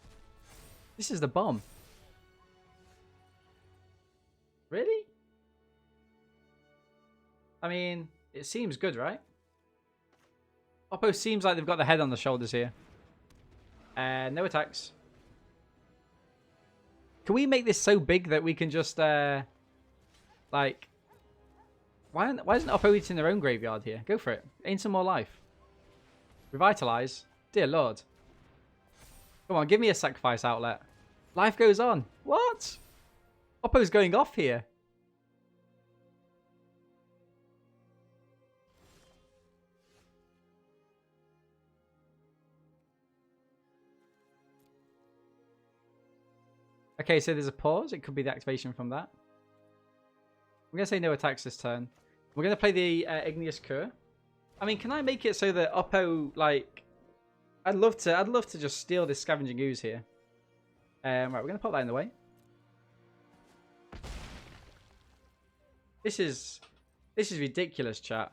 S1: This is the bomb. Really? I mean, it seems good, right? Oppo seems like they've got the head on the shoulders here. No attacks. Can we make this so big that we can just, like... Why isn't Oppo eating their own graveyard here? Go for it. Gain some more life. Revitalize. Dear Lord. Come on, give me a sacrifice outlet. Life goes on. What? Oppo's going off here. Okay, so there's a pause. It could be the activation from that. I'm going to say no attacks this turn. We're going to play the Igneous Cur. I mean, can I make it so that Oppo, like... I'd love to just steal this Scavenging Ooze here. Right, we're going to pop that in the way. This is ridiculous, chat.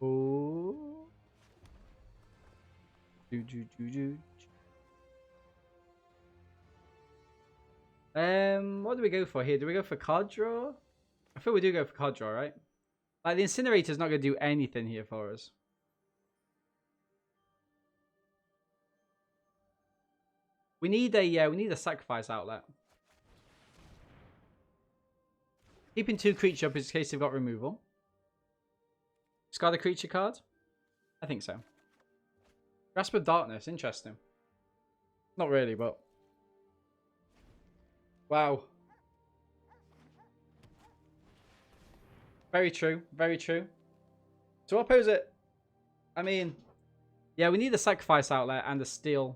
S1: Ooh. What do we go for here? Do we go for card draw? I feel we do go for card draw, right? Like, the Incinerator's not going to do anything here for us. We need a sacrifice outlet. Keeping 2 creature up is in case they've got removal. Discard a creature card? I think so. Grasp of Darkness, interesting. Not really, but... Wow. Very true, very true. To oppose it, I mean... Yeah, we need a sacrifice outlet and a steal.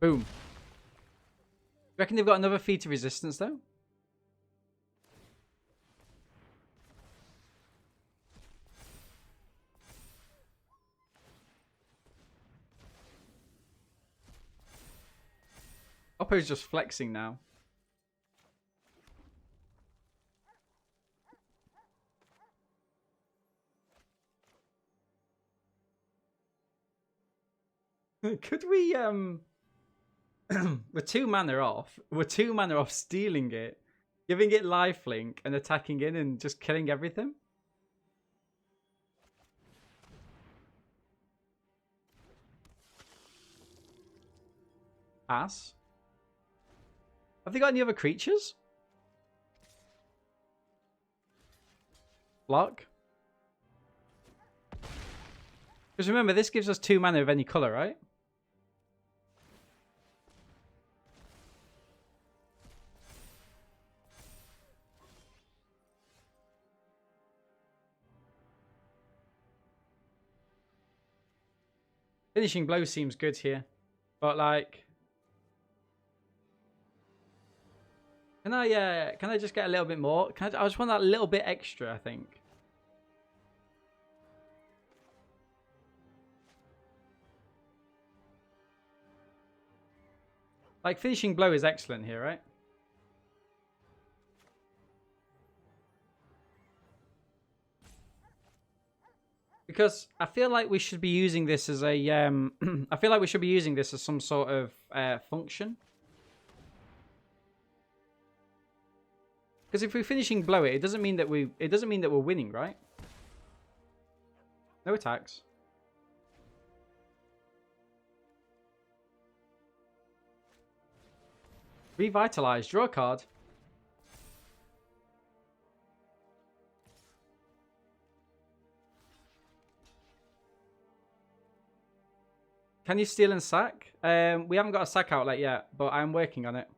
S1: Boom. You reckon they've got another feat of resistance, though? Oppo's just flexing now. Could we, we're 2 mana off. We're 2 mana off stealing it, giving it lifelink, and attacking in and just killing everything. Ass. Have they got any other creatures? Block. Because remember, this gives us 2 mana of any colour, right? Finishing blow seems good here. But like... Can I just get a little bit more? I just want that little bit extra, I think. Like, finishing blow is excellent here, right? Because I feel like we should be using this as a I feel like we should be using this as some sort of function. Because if we're finishing blow it doesn't mean that we're winning, right? No attacks. Revitalize, draw a card. Can you steal and sack? We haven't got a sack outlet yet, but I'm working on it.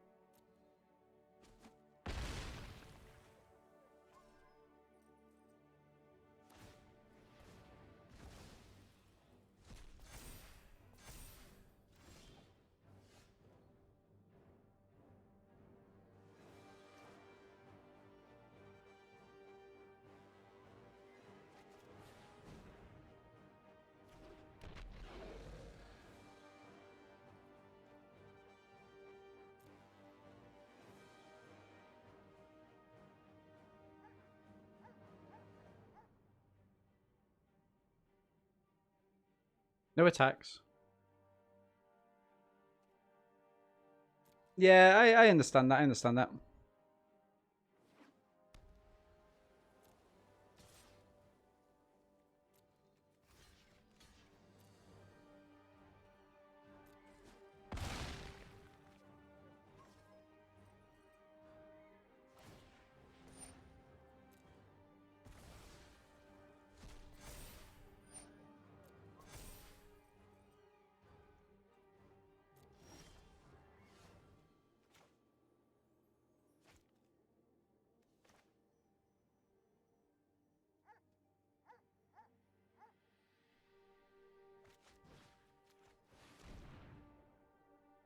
S1: No attacks. Yeah, I understand that. I understand that.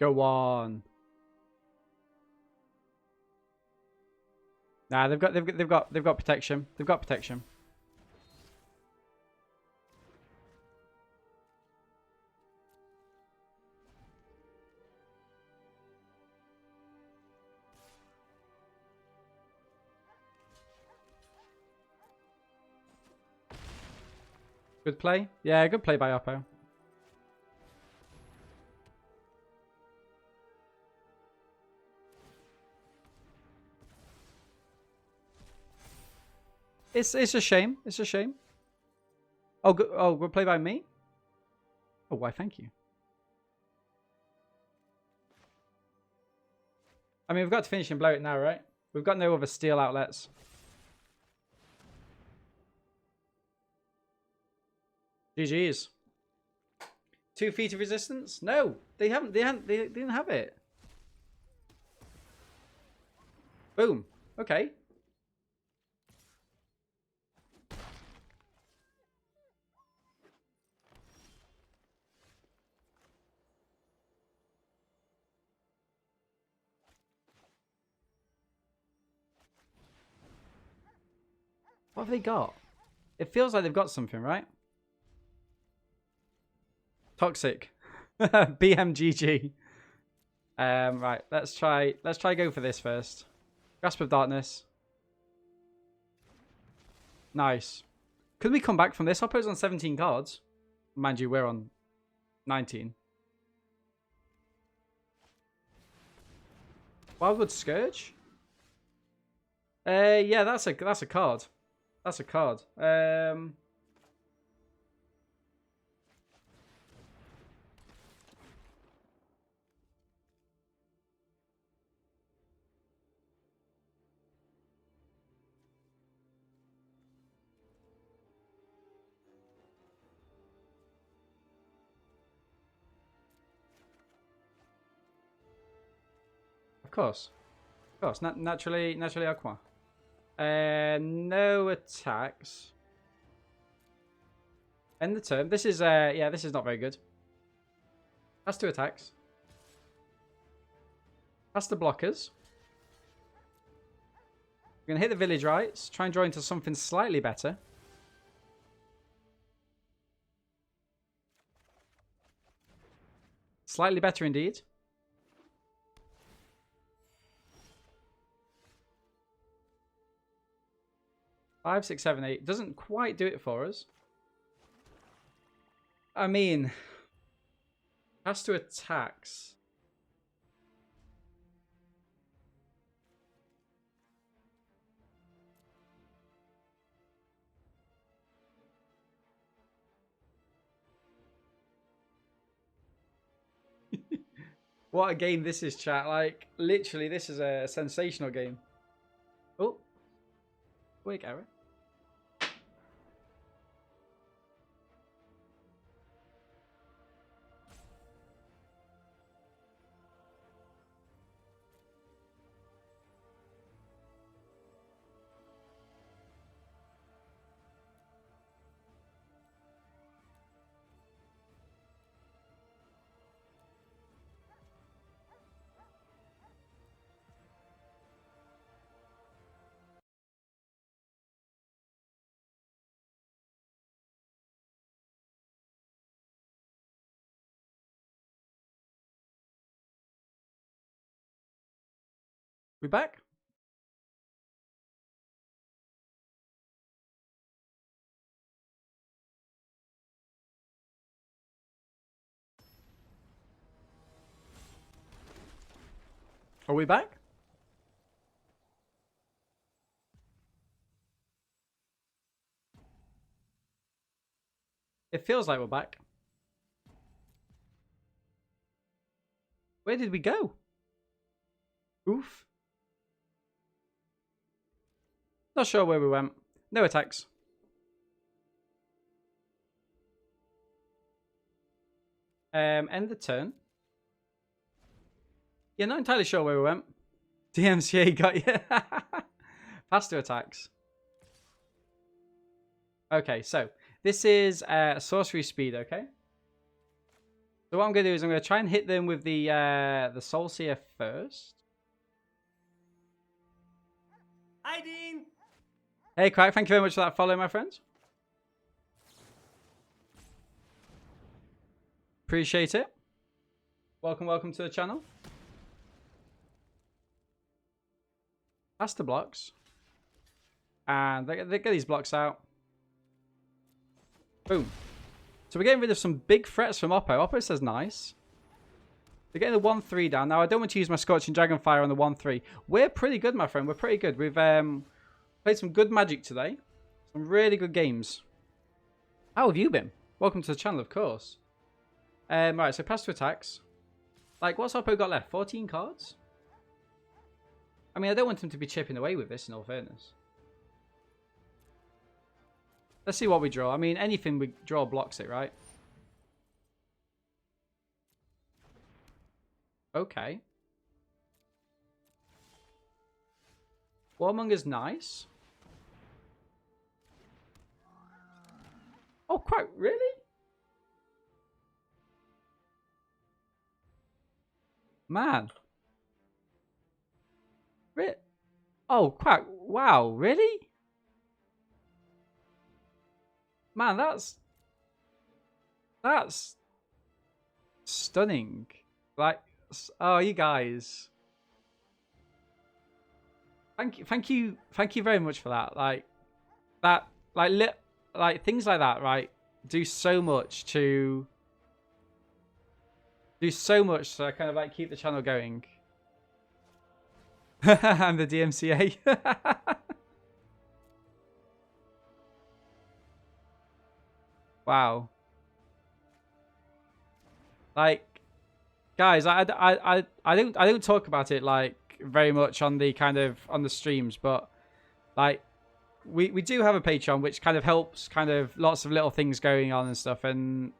S1: Go on. Nah, they've got protection. They've got protection. Good play. Yeah, good play by Oppo. It's a shame. It's a shame. Oh, good play by me. Oh, why? Thank you. I mean, we've got to finish and blow it now, right? We've got no other steel outlets. GG's. 2 feet of resistance? No, they haven't. They didn't have it. Boom. Okay. What have they got? It feels like they've got something, right? Toxic. BMGG. Right, let's try go for this first. Grasp of Darkness. Nice. Could we come back from this? Oppo's on 17 cards. Mind you, we're on 19. Wildwood Scourge? Yeah, that's a card. That's a card. Of course. Of course. Naturally Aqua. No attacks. End the turn. This is yeah, this is not very good. Has 2 attacks. Has the blockers. We're gonna hit the village rights. Try and draw into something slightly better. Slightly better indeed. Five, six, seven, eight. Doesn't quite do it for us. I mean, has 2 attacks. What a game this is, chat. Like, literally, this is a sensational game. Oh. Wait, Gary. We back? Are we back? It feels like we're back. Where did we go? Oof. Not sure where we went. No attacks. End the turn. Yeah, not entirely sure where we went. DMCA got you. Pass 2 attacks. Okay, so this is sorcery speed, okay? So what I'm going to do is I'm going to try and hit them with the Soul Seer first.
S2: Hi, Dean.
S1: Hey, Crack, thank you very much for that follow, my friends. Appreciate it. Welcome to the channel. Pass the blocks. And they get these blocks out. Boom. So we're getting rid of some big threats from Oppo. Oppo says nice. They're getting the 1-3 down. Now, I don't want to use my Scorching Dragonfire on the 1-3. We're pretty good, my friend. We're pretty good. We've played some good Magic today. Some really good games. How have you been? Welcome to the channel, of course. Right, so pass 2 attacks. Like, what's Oppo got left? 14 cards? I mean, I don't want him to be chipping away with this, in all fairness. Let's see what we draw. I mean, anything we draw blocks it, right? Okay. Warmonger's nice. Oh, quite really? Man. Oh, quack. Wow, really? Man, that's stunning. Like, oh, you guys. Thank you very much for that. Like things like that, right? Do so much to kind of like keep the channel going. I'm the DMCA. Wow. Like, guys, I don't talk about it like very much on the on the streams, but like we do have a Patreon which kind of helps kind of lots of little things going on and stuff, and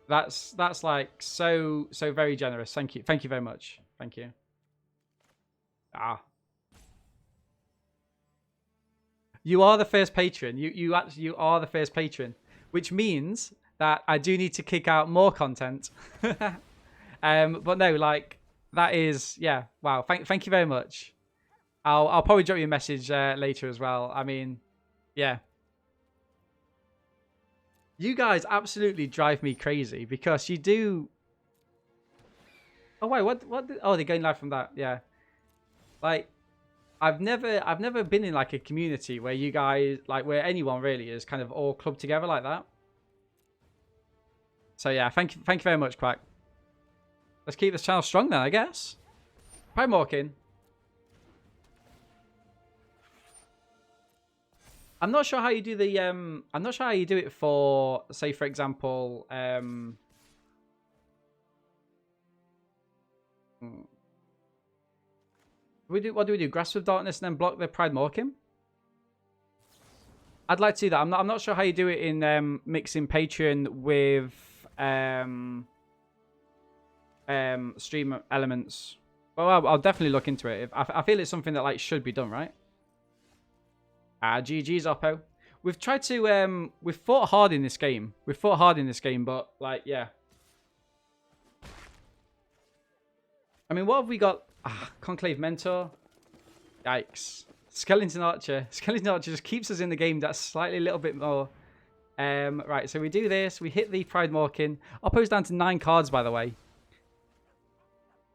S1: that's like so very generous. Thank you very much. Thank you. You are the first patron. You are the first patron, which means that I do need to kick out more content. But no, like that is yeah. Wow. Thank you very much. I'll probably drop you a message later as well. I mean, yeah. You guys absolutely drive me crazy because you do. Oh wait, what? Oh, they're going live from that. Yeah. Like I've never been in like a community where you guys like where anyone really is kind of all clubbed together like that. So yeah, thank you very much, Quack. Let's keep this channel strong then, I guess. Prime walking. I'm not sure how you do the I'm not sure how you do it for, say for example, what do we do? Grasp of Darkness and then block the Pride Morkim? I'd like to do that. I'm not sure how you do it in mixing Patreon with stream elements. Well, I'll definitely look into it. I feel it's something that like should be done, right? GG's Oppo. We've tried to we've fought hard in this game. We've fought hard in this game, but like yeah. I mean, what have we got? Conclave Mentor. Yikes. Skeleton Archer. Skeleton Archer just keeps us in the game that's slightly a little bit more. Right, so we do this. We hit the Pride Morkin. Oppo's down to 9 cards, by the way.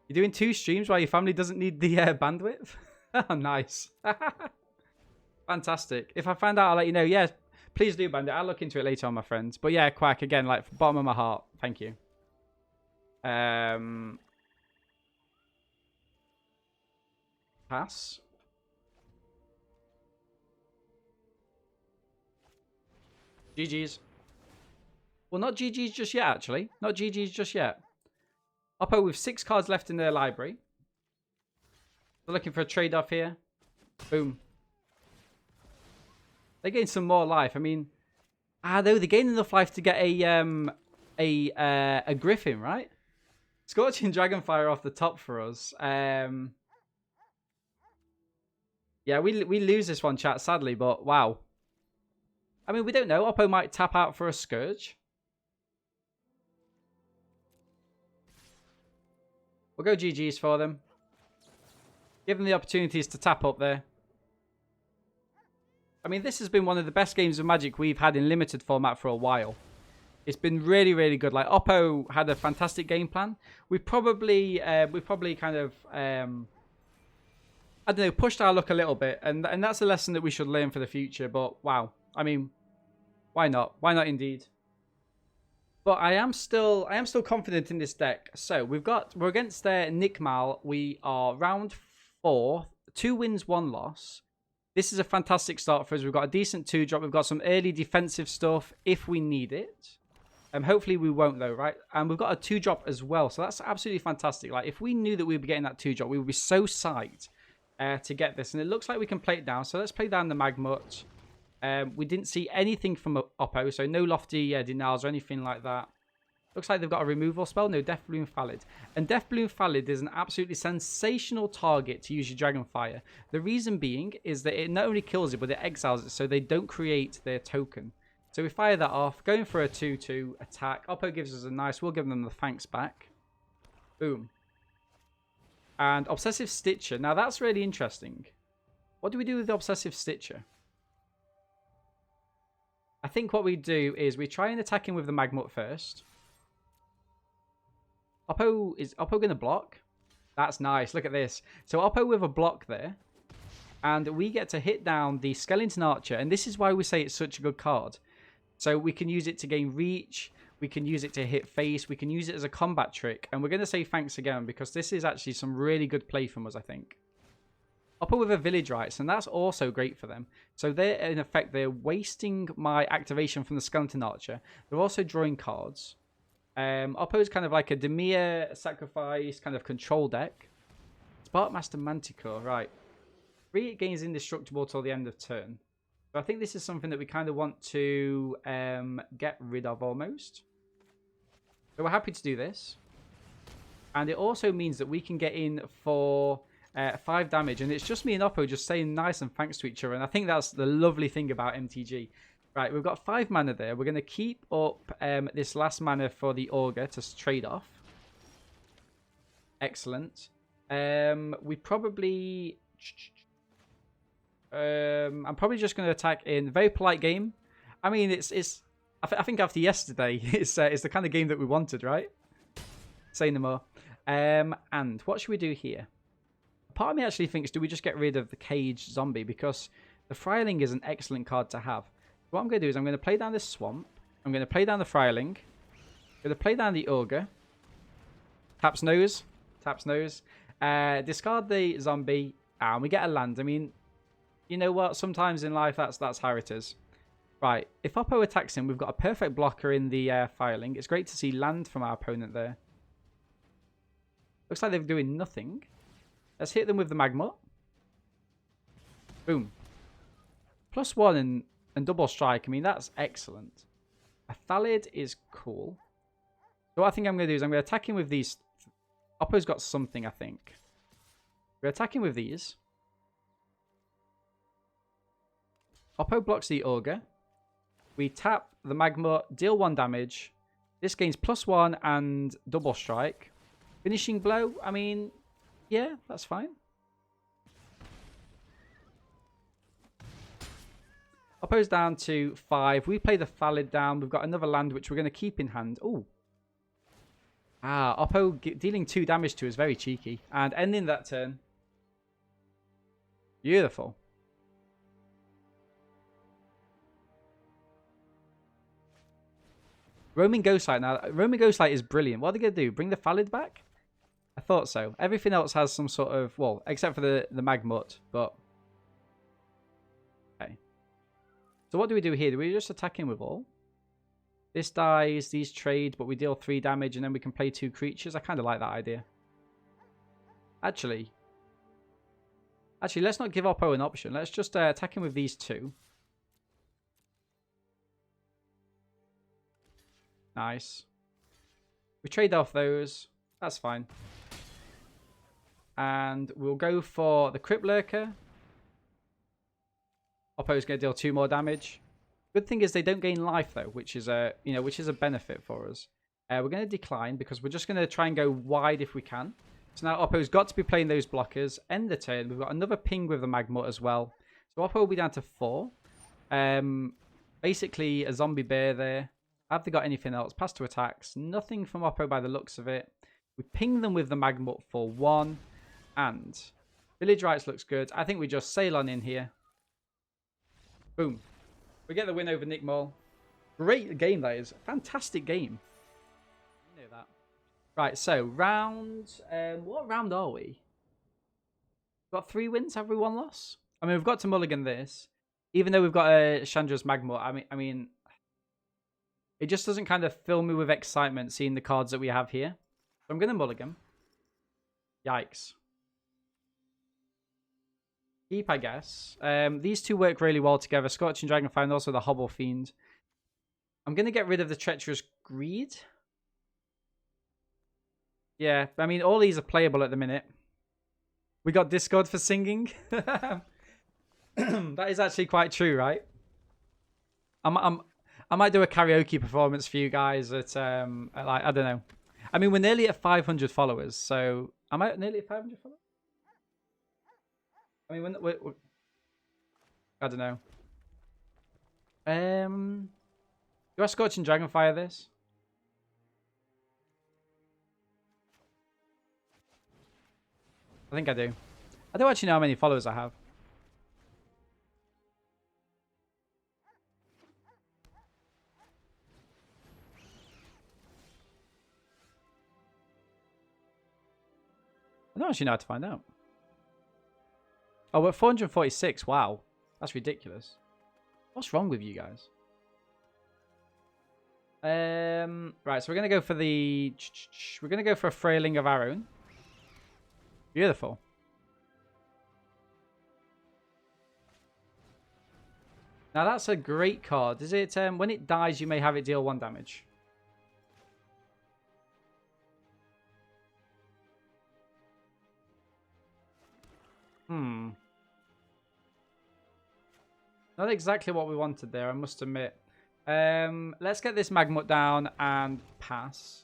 S1: You're doing 2 streams while your family doesn't need the bandwidth? Oh, nice. Fantastic. If I find out, I'll let you know. Yeah, please do, Bandit. I'll look into it later on, my friends. But yeah, Quack, again, like, from the bottom of my heart. Thank you. Pass. GG's. Well, not GG's just yet, actually. Not GG's just yet. Oppo with 6 cards left in their library. They're looking for a trade-off here. Boom. They gain some more life. I mean, though, they gain enough life to get a Griffin, right? Scorching Dragonfire off the top for us. Yeah, we lose this one, chat, sadly, but wow. I mean, we don't know. Oppo might tap out for a Scourge. We'll go GG's for them. Give them the opportunities to tap up there. I mean, this has been one of the best games of Magic we've had in limited format for a while. It's been really, really good. Like, Oppo had a fantastic game plan. We probably kind of, I don't know, pushed our luck a little bit. And that's a lesson that we should learn for the future. But, wow. I mean, why not? Why not indeed? But I am still confident in this deck. So, we're against Nick Mal. We are round 4. 2 wins, 1 loss. This is a fantastic start for us. We've got a decent 2-drop. We've got some early defensive stuff if we need it. Hopefully we won't though, right? And we've got a 2-drop as well. So that's absolutely fantastic. Like if we knew that we'd be getting that 2-drop, we would be so psyched to get this. And it looks like we can play it down. So let's play down the Magmut. We didn't see anything from Oppo. So no lofty denials or anything like that. Looks like they've got a removal spell. No, Death Bloom Phalid. And Death Bloom Phalid is an absolutely sensational target to use your Dragonfire. The reason being is that it not only kills it, but it exiles it so they don't create their token. So we fire that off, going for a 2-2 attack. Oppo gives us a nice, we'll give them the thanks back. Boom. And Obsessive Stitcher. Now that's really interesting. What do we do with the Obsessive Stitcher? I think what we do is we try and attack him with the Magmut first. Is Oppo going to block? That's nice. Look at this. So Oppo with a block there. And we get to hit down the Skeleton Archer. And this is why we say it's such a good card. So we can use it to gain reach. We can use it to hit face. We can use it as a combat trick. And we're going to say thanks again because this is actually some really good play from us, I think. Oppo with a Village Rites, and that's also great for them. So they're, in effect, they're wasting my activation from the Skeleton Archer. They're also drawing cards. Oppo's kind of like a Demir sacrifice kind of control deck. Sparkmaster Manticore, right. 3 gains indestructible till the end of turn. So I think this is something that we kind of want to get rid of almost. So we're happy to do this. And it also means that we can get in for 5 damage. And it's just me and Oppo just saying nice and thanks to each other. And I think that's the lovely thing about MTG. Right, we've got 5 mana there. We're going to keep up this last mana for the Augur to trade off. Excellent. We probably... I'm probably just going to attack in very polite game. I mean, it's. I think after yesterday, it's the kind of game that we wanted, right? Say no more. And what should we do here? Part of me actually thinks, do we just get rid of the cage zombie, because the Friarling is an excellent card to have. What I'm going to do is I'm going to play down this swamp. I'm going to play down the Friarling. I'm going to play down the Augur. Taps nose. Taps nose. Discard the zombie, and we get a land. I mean, you know what? Sometimes in life, that's how it is. Right. If Oppo attacks him, we've got a perfect blocker in the Fireling. It's great to see land from our opponent there. Looks like they're doing nothing. Let's hit them with the Magmut. Boom. +1 and double strike. I mean, that's excellent. A Thallid is cool. So what I think I'm going to do is I'm going to attack him with these. Oppo's got something, I think. We're attacking with these. Oppo blocks the Augur. We tap the Magmut, deal 1 damage. This gains +1 and double strike. Finishing blow, I mean, yeah, that's fine. Oppo's down to 5. We play the Thallid down. We've got another land which we're going to keep in hand. Oh. Oppo dealing 2 damage to is very cheeky. And ending that turn. Beautiful. Roaming Ghostlight. Now, Roaming Ghostlight is brilliant. What are they going to do? Bring the Thallid back? I thought so. Everything else has some sort of... Well, except for the Magmut, but... Okay. So what do we do here? Do we just attack him with all? This dies, these trade, but we deal 3 damage, and then we can play 2 creatures. I kind of like that idea. Actually, let's not give Oppo an option. Let's just attack him with these 2. Nice. We trade off those. That's fine. And we'll go for the Crypt Lurker. Oppo's going to deal 2 more damage. Good thing is they don't gain life though, which is a benefit for us. We're going to decline because we're just going to try and go wide if we can. So now Oppo's got to be playing those blockers. End the turn. We've got another ping with the Magmut as well. So Oppo will be down to 4. Basically a zombie bear there. Have they got anything else? Pass to attacks. Nothing from Oppo by the looks of it. We ping them with the Magmut for 1. And Village Rites looks good. I think we just sail on in here. Boom. We get the win over Nick Mole. Great game, that is. Fantastic game. You know that. Right, so round... what round are we? We've got 3 wins. Have we 1 loss? I mean, we've got to mulligan this. Even though we've got a Chandra's Magmut. I mean... It just doesn't kind of fill me with excitement seeing the cards that we have here. So I'm going to mulligan. Yikes. Keep, I guess. These 2 work really well together. Scorching Dragonfly and also the Hobble Fiend. I'm going to get rid of the Treacherous Greed. Yeah, I mean, all these are playable at the minute. We got Discord for singing. That is actually quite true, right? I might do a karaoke performance for you guys at, like, I don't know. I mean, we're nearly at 500 followers, so... Am I nearly at 500 followers? I mean, we're I don't know. Do I Scorching Dragonfire this? I think I do. I don't actually know how many followers I have. I don't actually know how to find out. Oh, we're at 446. Wow. That's ridiculous. What's wrong with you guys? Right, so we're gonna go for the... We're gonna go for a Frailing of our own. Beautiful. Now that's a great card. Is it, when it dies, you may have it deal 1 damage. Not exactly what we wanted there, I must admit. Let's get this Magmut down and pass.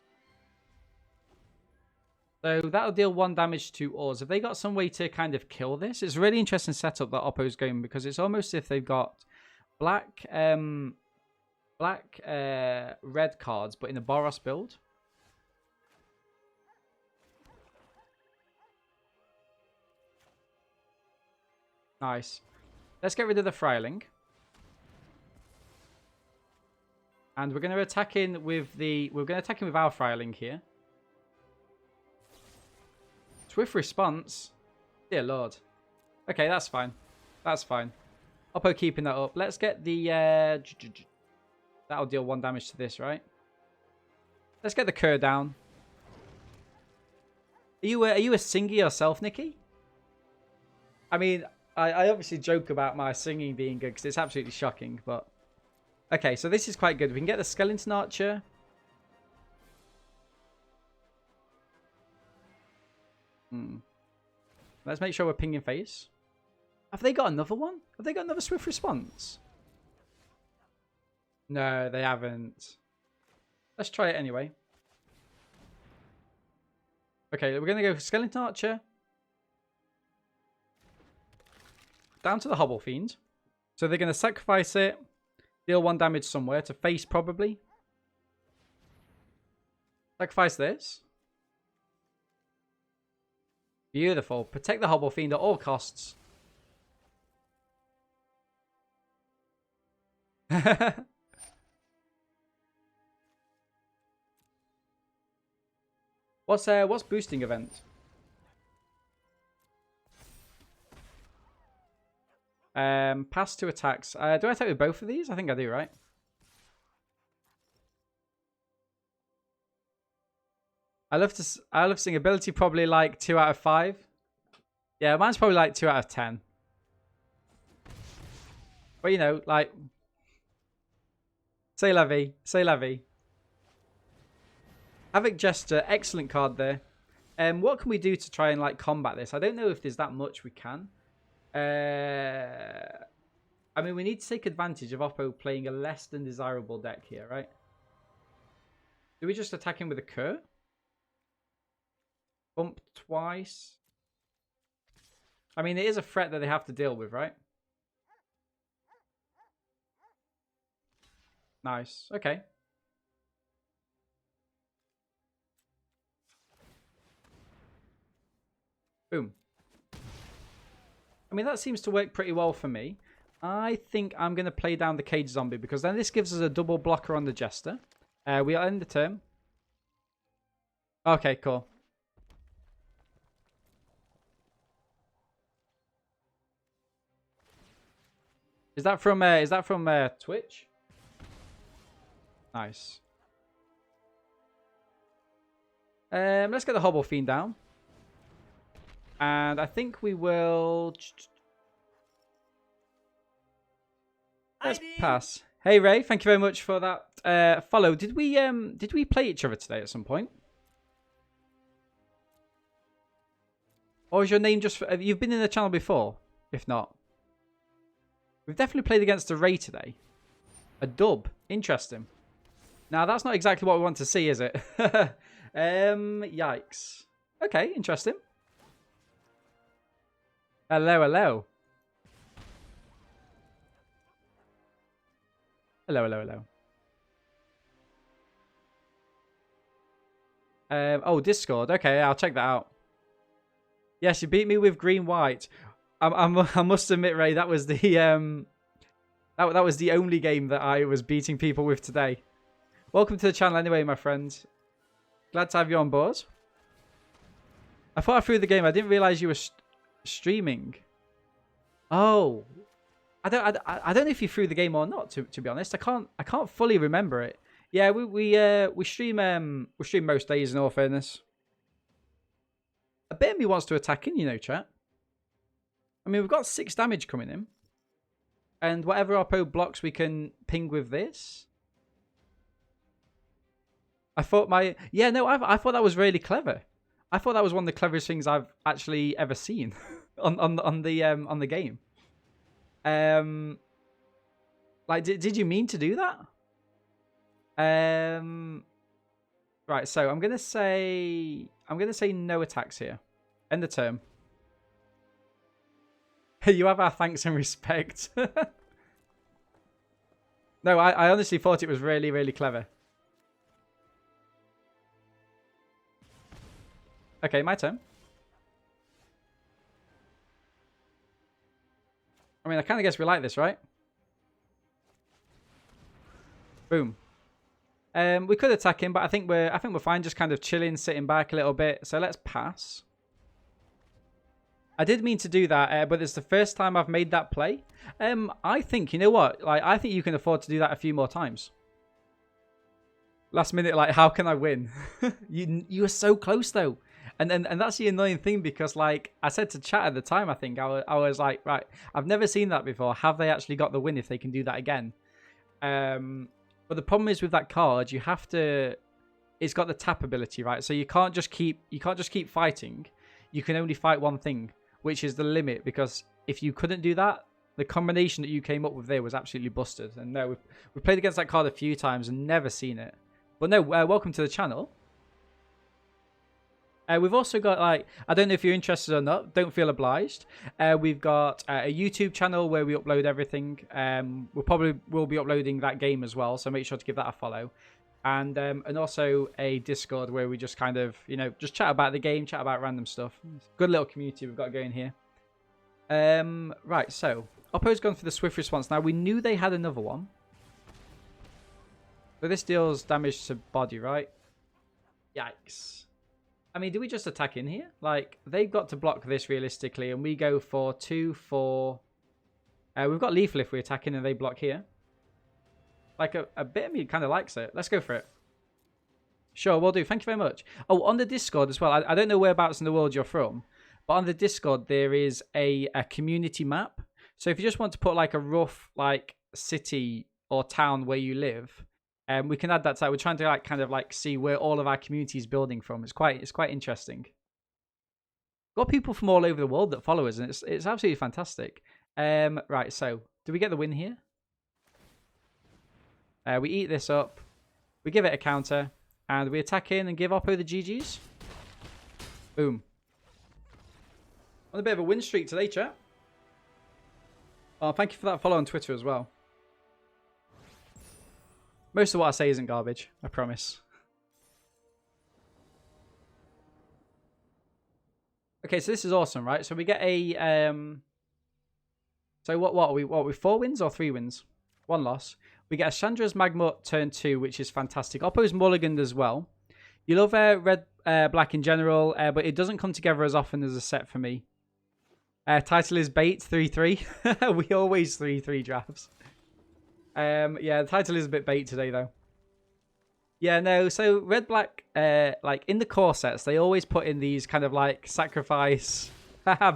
S1: So that'll deal 1 damage to us. Have they got some way to kind of kill this? It's a really interesting setup that Oppo's going, because it's almost as if they've got black, red cards, but in a Boros build. Nice. Let's get rid of the Frailing. And we're going to attack in with the... We're going to attack in with our Frailing here. Swift response. Dear Lord. Okay, that's fine. That's fine. Oppo keeping that up. Let's get the... That'll deal 1 damage to this, right? Let's get the Kerr down. Are you a singer yourself, Nikki? I mean, I obviously joke about my singing being good because it's absolutely shocking, but... Okay, so this is quite good. We can get the Skeleton Archer. Let's make sure we're pinging face. Have they got another one? Have they got another Swift Response? No, they haven't. Let's try it anyway. Okay, we're going to go for Skeleton Archer. Down to the Hobble Fiend. So they're going to sacrifice it. Deal 1 damage somewhere. To face, probably. Sacrifice this. Beautiful. Protect the Hobble Fiend at all costs. What's boosting event? Pass 2 attacks. Do I attack with both of these? I think I do, right? I love seeing ability probably like 2 out of 5. Yeah, mine's probably like 2 out of 10. But you know, like, say Levy, say Levy. Havoc Jester, excellent card there. What can we do to try and like combat this? I don't know if there's that much we can. I mean, we need to take advantage of Oppo playing a less than desirable deck here, right? Do we just attack him with a Kerr? Bump twice. I mean, it is a threat that they have to deal with, right? Nice. Okay. Boom. I mean, that seems to work pretty well for me. I think I'm going to play down the Cage Zombie because then this gives us a double blocker on the Jester. We'll end the turn. Okay, cool. Is that from Twitch? Nice. Let's get the Hobble Fiend down. And I think we will... Let's pass. Hey Ray, thank you very much for that follow. Did we play each other today at some point? Or is your name just... You've been in the channel before? If not. We've definitely played against a Ray today. A dub. Interesting. Now, that's not exactly what we want to see, is it? Yikes. Okay, interesting. Hello, hello. Hello, hello, hello. Oh, Discord. Okay, I'll check that out. Yes, you beat me with green-white. I must admit, Ray, that was the that was the only game that I was beating people with today. Welcome to the channel anyway, my friend. Glad to have you on board. I thought I threw the game. I didn't realize you were streaming. Oh, I don't know if you threw the game or not. To be honest, I can't fully remember it. Yeah, we stream most days in all fairness. A bit of me wants to attack in, you know, chat. I mean, we've got 6 damage coming in, and whatever our oppo blocks, we can ping with this. I thought I thought that was really clever. I thought that was one of the cleverest things I've actually ever seen on the game. Like, did you mean to do that? Right. So I'm gonna say no attacks here. End the term. You have our thanks and respect. No, I honestly thought it was really, really clever. Okay, my turn. I mean, I kind of guess we like this, right? Boom. We could attack him, but I think we're fine, just kind of chilling, sitting back a little bit. So let's pass. I did mean to do that, but it's the first time I've made that play. I think, you know what? Like, I think you can afford to do that a few more times. Last minute, like, how can I win? you were so close though. And that's the annoying thing, because like I said to chat at the time, I think I was like, right, I've never seen that before. Have they actually got the win if they can do that again? But the problem is with that card, you have to. It's got the tap ability, right? So you can't just keep fighting. You can only fight one thing, which is the limit. Because if you couldn't do that, the combination that you came up with there was absolutely busted. And no, we've played against that card a few times and never seen it. But no, welcome to the channel. We've also got, like, I don't know if you're interested or not, don't feel obliged. We've got a YouTube channel where we upload everything. We'll be uploading that game as well, so make sure to give that a follow. And also a Discord where we just kind of, you know, just chat about the game, chat about random stuff. Good little community we've got going here. Right, so Oppo's gone for the swift response. Now, we knew they had another one. So this deals damage to body, right? Yikes. I mean, do we just attack in here? Like, they've got to block this realistically, and we go for 2-4. We've got lethal if we attack in and they block here. Like, a bit of me kind of likes it. Let's go for it. Sure, we'll do. Thank you very much. Oh, on the Discord as well. I don't know whereabouts in the world you're from, but on the Discord there is a community map. So if you just want to put like a rough like city or town where you live, we can add that to. We're trying to like kind of like see where all of our community is building from. It's quite interesting. Got people from all over the world that follow us, and it's absolutely fantastic. Right, so do we get the win here? We eat this up, we give it a counter, and we attack in and give Oppo the GGs. Boom. On a bit of a win streak today, chat. Oh, thank you for that follow on Twitter as well. Most of what I say isn't garbage, I promise. Okay, so this is awesome, right? So we get a so what are we 4 wins or 3 wins? 1 loss. We get a Chandra's Magmut turn 2, which is fantastic. Oppo's mulliganed as well. You love red black in general, but it doesn't come together as often as a set for me. Title is bait 3-3. We always 3-3 drafts. Yeah, the title is a bit bait today, though. Yeah, no, so red black, like in the core sets, they always put in these kind of like sacrifice.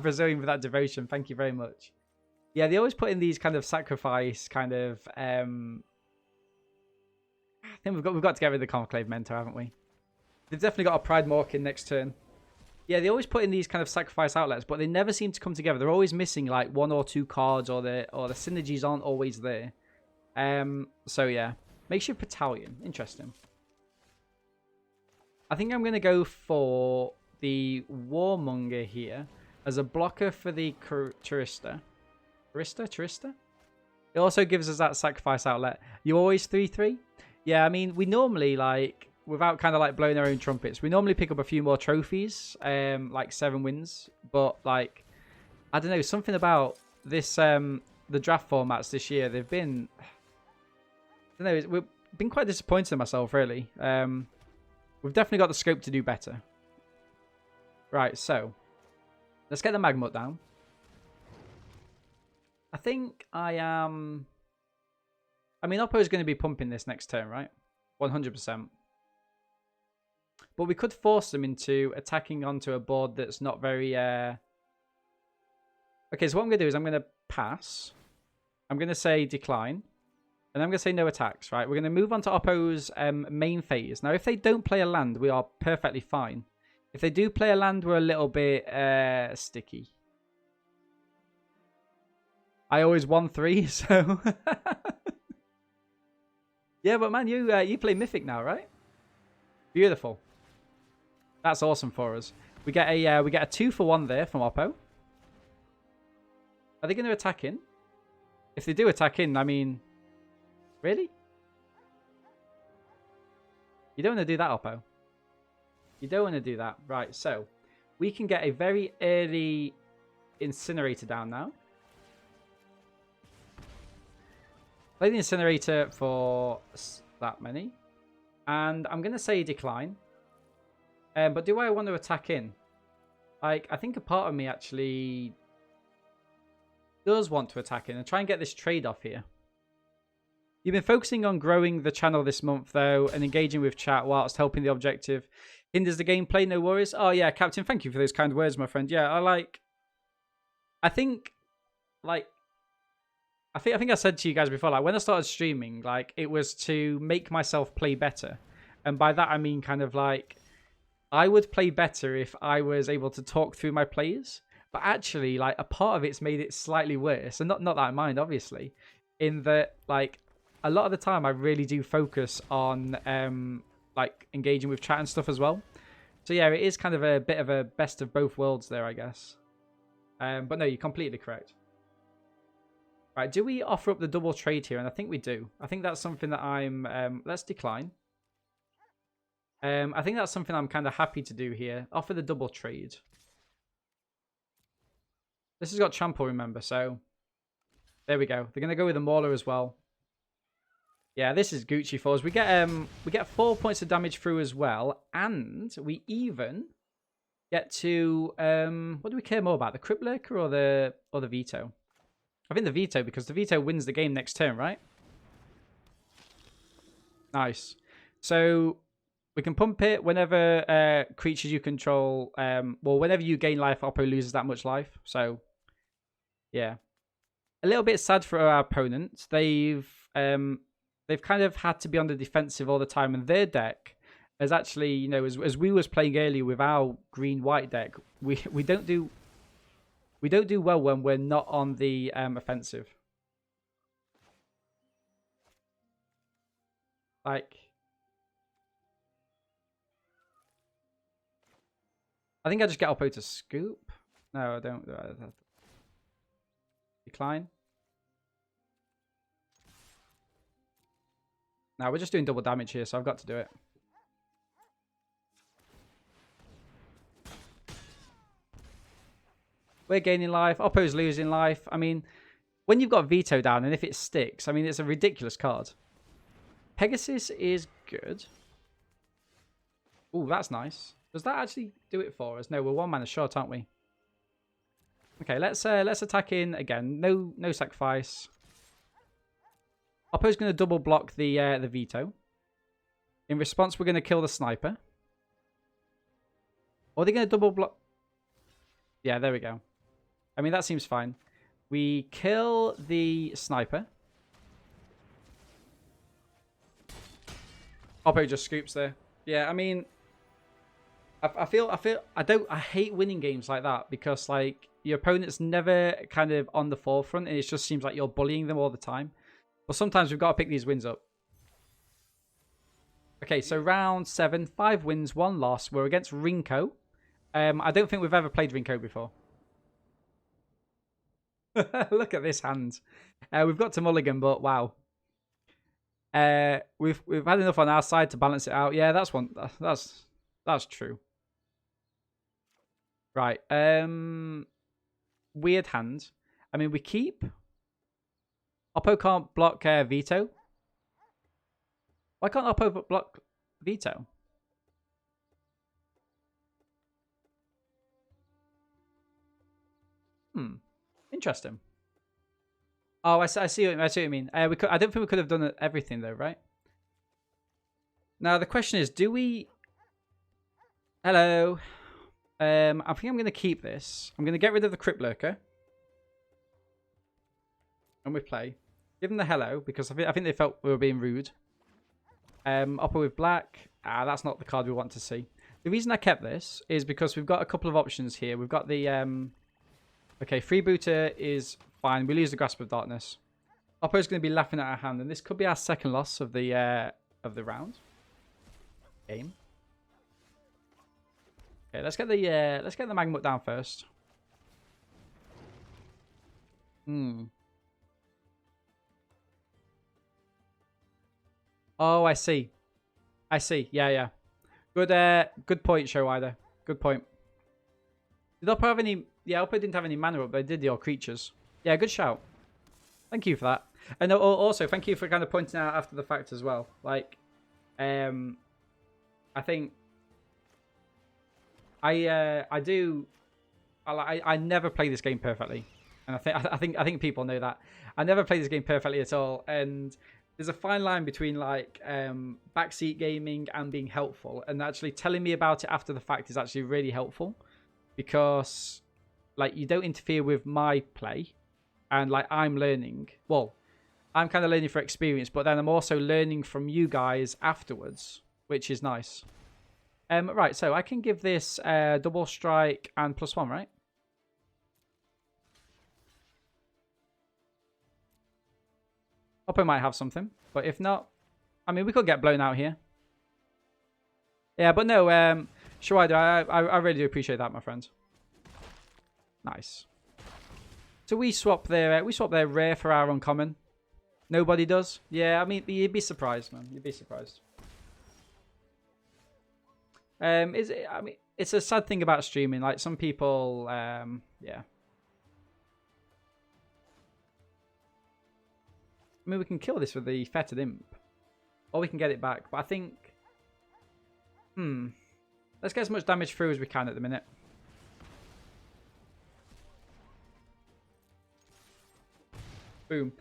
S1: Brazilian with that devotion, thank you very much. Yeah, they always put in these kind of sacrifice kind of. I think we've got to get rid of the Conclave Mentor, haven't we? They've definitely got a Pride Morkin next turn. Yeah, they always put in these kind of sacrifice outlets, but they never seem to come together. They're always missing like 1 or 2 cards, or the synergies aren't always there. So yeah, makeshift battalion, interesting. I think I'm gonna go for the Warmonger here as a blocker for the Turista. Turista? It also gives us that sacrifice outlet. You always 3-3? Yeah, I mean, we normally, like, without kind of like blowing our own trumpets, we normally pick up a few more trophies, like 7 wins. But like, I don't know, something about this, the draft formats this year, they've been, I don't know, we've been quite disappointed in myself, really. We've definitely got the scope to do better. Right, so let's get the Magmut down. I think I am... I mean, Oppo is going to be pumping this next turn, right? 100%. But we could force them into attacking onto a board that's not very... Okay, so what I'm going to do is I'm going to pass. I'm going to say decline. And I'm going to say no attacks, right? We're going to move on to Oppo's main phase. Now, if they don't play a land, we are perfectly fine. If they do play a land, we're a little bit sticky. I always won 3, so... Yeah, but man, you play Mythic now, right? Beautiful. That's awesome for us. We get a 2-for-1 there from Oppo. Are they going to attack in? If they do attack in, I mean... Really? You don't want to do that, Oppo. You don't want to do that. Right, so... We can get a very early Incinerator down now. Play the Incinerator for that many. And I'm going to say decline. But do I want to attack in? Like, I think a part of me actually does want to attack in and try and get this trade off here. You've been focusing on growing the channel this month, though, and engaging with chat whilst helping the objective. Hinders the gameplay, no worries. Oh, yeah, Captain, thank you for those kind words, my friend. Yeah, I think I said to you guys before, like, when I started streaming, like, it was to make myself play better. And by that, I mean kind of like, I would play better if I was able to talk through my plays. But actually, like, a part of it's made it slightly worse. And not that I mind, obviously. In that, like, a lot of the time, I really do focus on, like, engaging with chat and stuff as well. So, yeah, it is kind of a bit of a best of both worlds there, I guess. But no, you're completely correct. Right, do we offer up the double trade here? And I think we do. I think that's something that I'm... let's decline. I think that's something I'm kind of happy to do here. Offer the double trade. This has got trample, remember, so... There we go. They're going to go with the Mauler as well. Yeah, this is Gucci for us. We get 4 points of damage through as well. And we even get to... what do we care more about? The Crypt Lurker or the Veto? I think the Veto, because the Veto wins the game next turn, right? Nice. So we can pump it whenever creatures you control... well, whenever you gain life, Oppo loses that much life. So, yeah. A little bit sad for our opponents. They've kind of had to be on the defensive all the time, and their deck has actually, you know, as we was playing earlier with our green-white deck, we don't do well when we're not on the offensive. Like, I think I just get Oppo to scoop. No, I don't. Decline. Now we're just doing double damage here, so I've got to do it. We're gaining life. Oppo's losing life. I mean, when you've got Veto down, and if it sticks, I mean, it's a ridiculous card. Pegasus is good. Ooh, that's nice. Does that actually do it for us? No, we're 1 mana short, aren't we? Okay, let's attack in again. No sacrifice. Oppo's going to double block the Veto. In response, we're going to kill the Sniper. Or are they going to double block? Yeah, there we go. I mean, that seems fine. We kill the Sniper. Oppo just scoops there. Yeah, I mean, I hate winning games like that because, like, your opponent's never kind of on the forefront and it just seems like you're bullying them all the time. But sometimes we've got to pick these wins up. Okay, so round 7, 5 wins, 1 loss. We're against Rinko. I don't think we've ever played Rinko before. Look at this hand. We've got to mulligan, but wow. We've had enough on our side to balance it out. Yeah, that's one. That's true. Right. Weird hand. I mean, we keep. Oppo can't block Veto. Why can't Oppo block Veto? Interesting. Oh, I see what you mean. I don't think we could have done everything though, right? Now the question is, do we? Hello. I think I'm going to keep this. I'm going to get rid of the Crypt Lurker. And we play. Give them the hello because I think they felt we were being rude. Upper with black. That's not the card we want to see. The reason I kept this is because we've got a couple of options here. We've got the okay, Freebooter is fine. We lose the Grasp of Darkness. Oppo's going to be laughing at our hand, and this could be our second loss of the round game. Okay, let's get the Magmut down first. Oh, I see. Yeah. Good point, Showrider. Good point. Did Oppo have any? Yeah, Oppo didn't have any mana up, but it did the all creatures. Yeah, good shout. Thank you for that. And also, thank you for kind of pointing out after the fact as well. Like, I think I never play this game perfectly, and I think people know that. I never play this game perfectly at all, and there's a fine line between like backseat gaming and being helpful, and actually telling me about it after the fact is actually really helpful because like you don't interfere with my play, and like I'm learning. Well, I'm kind of learning for experience, but then I'm also learning from you guys afterwards, which is nice. Right, so I can give this double strike and +1, right? Oppo might have something, but if not, I mean, we could get blown out here. Yeah, but no, Shawaido, I really do appreciate that, my friend. Nice. So we swap their rare for our uncommon. Nobody does. Yeah, I mean, you'd be surprised, man. You'd be surprised. I mean, it's a sad thing about streaming. Like some people, yeah. I mean, we can kill this with the Fetid Imp. Or we can get it back. But I think... Let's get as much damage through as we can at the minute. Boom.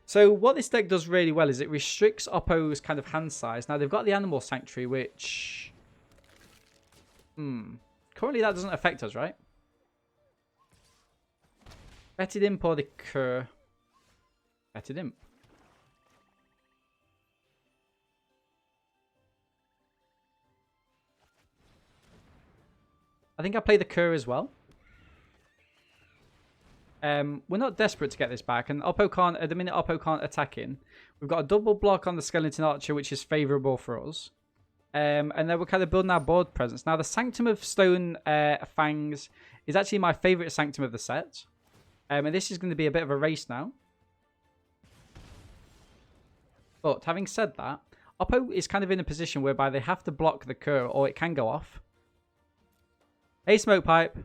S1: So what this deck does really well is it restricts Oppo's kind of hand size. Now, they've got the Animal Sanctuary, which... Currently, that doesn't affect us, right? Fetid Imp or the Cur? Fetid Imp. I think I play the Cur as well. We're not desperate to get this back, and Oppo can't, at the minute Oppo can't attack in. We've got a double block on the Skeleton Archer, which is favourable for us. And then we're kind of building our board presence. Now, the Sanctum of Stone Fangs is actually my favourite Sanctum of the set. And this is going to be a bit of a race now. But having said that, Oppo is kind of in a position whereby they have to block the Cur, or it can go off. Hey, Smoke Pipe.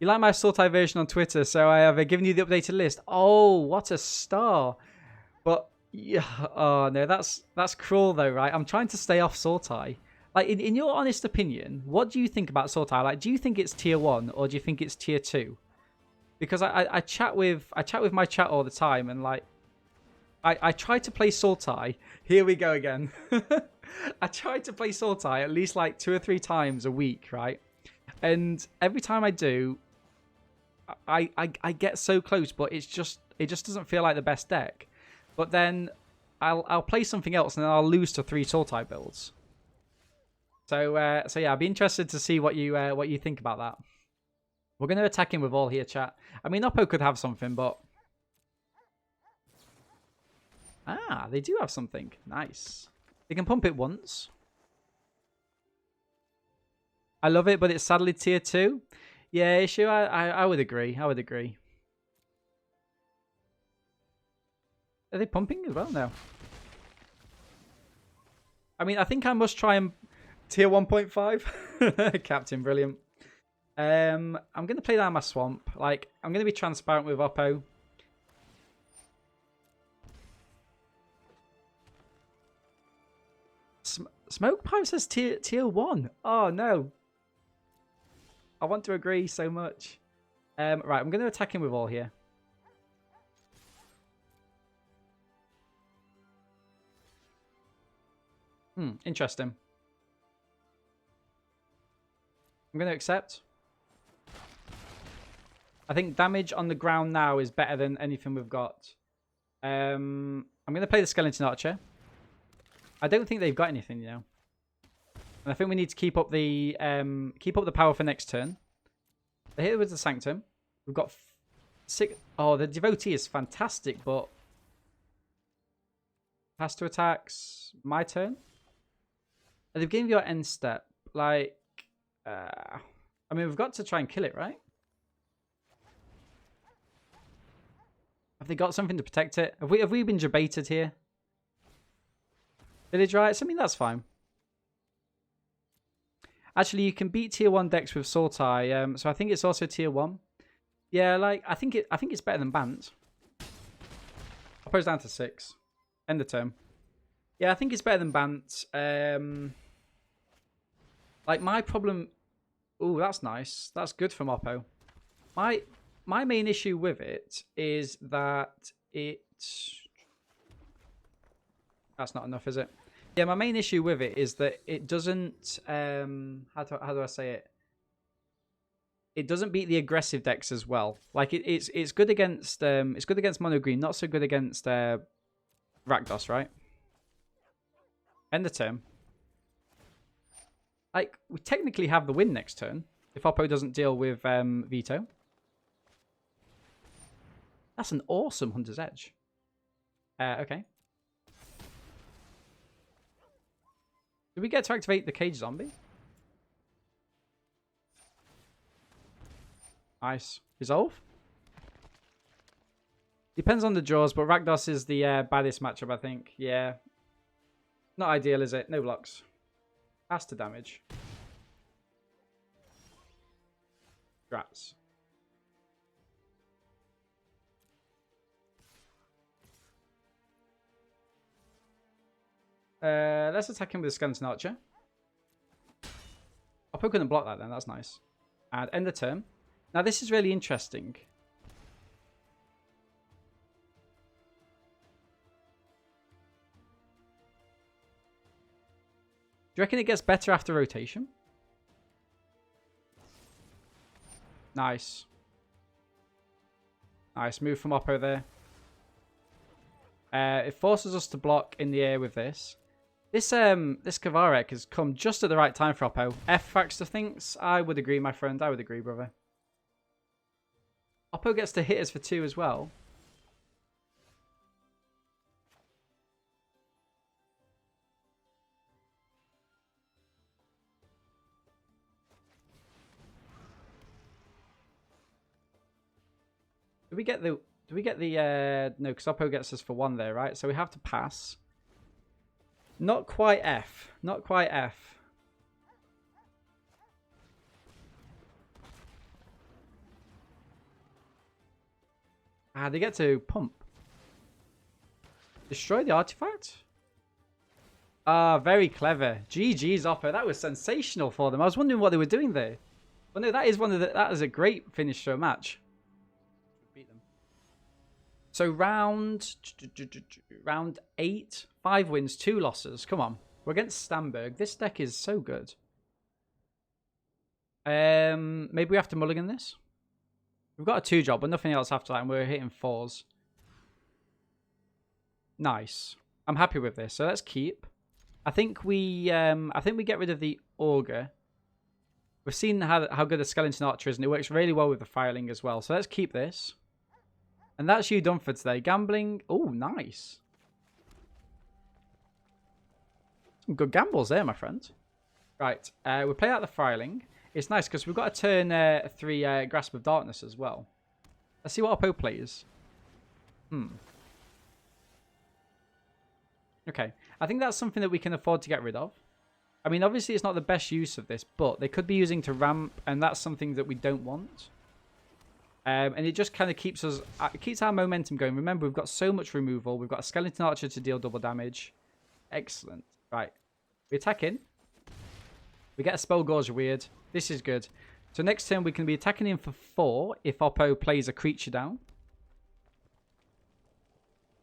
S1: You like my Sultai version on Twitter, so I have given you the updated list. Oh, what a star. But, yeah, oh no, that's cruel though, right? I'm trying to stay off Sultai. Like, in your honest opinion, what do you think about Sultai? Like, do you think it's tier 1 or do you think it's tier 2? Because I chat with my chat all the time, and like, I try to play Sultai. Here we go again. I try to play Sultai at least like 2 or 3 times a week, right? And every time I do, I get so close, but it just doesn't feel like the best deck. But then I'll play something else and then I'll lose to 3 Sultai builds. So yeah, I'd be interested to see what you think about that. We're going to attack him with all here, chat. I mean, Oppo could have something, but they do have something. Nice. They can pump it once. I love it, but it's sadly tier 2. Yeah, issue. I would agree. I would agree. Are they pumping as well now? I mean, I think I must try and tier 1.5. Captain, brilliant. I'm going to play down my swamp. Like, I'm going to be transparent with Oppo. Smoke Pipe says tier 1. Oh, no. I want to agree so much. Right, I'm going to attack him with all here. Interesting. I'm going to accept. I think damage on the ground now is better than anything we've got. I'm going to play the Skeleton Archer. I don't think they've got anything, you know. And I think we need to keep up the power for next turn. The hitter with the Sanctum. We've got 6. Oh, the Devotee is fantastic, but pass to attacks. My turn. And they've given you your end step. Like, I mean, we've got to try and kill it, right? Have they got something to protect it? Have we been debated here? Village Riots? I mean, that's fine. Actually, you can beat tier 1 decks with Sultai, so I think it's also tier 1. Yeah, like I think it's better than Bant. I'll pose down to 6. End the turn. Yeah, I think it's better than Bant. Like my problem. Oh, that's nice. That's good from Oppo. My main issue with it is that that's not enough, is it? Yeah, my main issue with it is that it doesn't. How do I say it? It doesn't beat the aggressive decks as well. Like it's good against mono green, not so good against Rakdos, right? End the turn. Like we technically have the win next turn if Oppo doesn't deal with Veto. That's an awesome Hunter's Edge. Okay. Did we get to activate the Cage Zombie? Nice. Resolve? Depends on the draws, but Rakdos is the baddest matchup, I think. Yeah. Not ideal, is it? No blocks. Pass to damage. Drats. Let's attack him with a Skeleton Archer. I'll poke and block that then. That's nice. And end the turn. Now this is really interesting. Do you reckon it gets better after rotation? Nice. Nice move from Oppo there. It forces us to block in the air with this. This Kavarek has come just at the right time for Oppo. F Fraxter thinks. I would agree, my friend. I would agree, brother. Oppo gets to hit us for 2 as well. Do we get the no, because Oppo gets us for 1 there, right? So we have to pass. Not quite F. Not quite F. Ah, they get to pump. Destroy the artifact? Ah, very clever. GG's, Oppo. That was sensational for them. I was wondering what they were doing there. Well, no, that is a great finish to a match. Beat them. So round 8, 5 wins, 2 losses. Come on. We're against Stamberg. This deck is so good. Maybe we have to mulligan this. We've got a 2 job, but nothing else after that, and we're hitting 4s. Nice. I'm happy with this. So let's keep. I think we get rid of the Augur. We've seen how good the Skeleton Archer is, and it works really well with the Fireling as well. So let's keep this. And that's you done for today. Gambling. Oh, nice. Some good gambles there, my friend. Right. We play out the Fireling. It's nice because we've got to turn 3 Grasp of Darkness as well. Let's see what Oppo plays. Okay. I think that's something that we can afford to get rid of. I mean, obviously it's not the best use of this, but they could be using to ramp, and that's something that we don't want. And it just kind of keeps us, it keeps our momentum going. Remember, we've got so much removal. We've got a Skeleton Archer to deal double damage. Excellent. Right. We attack in. We get a Spell Gorge Weird. This is good. So next turn we can be attacking in for 4 if Oppo plays a creature down.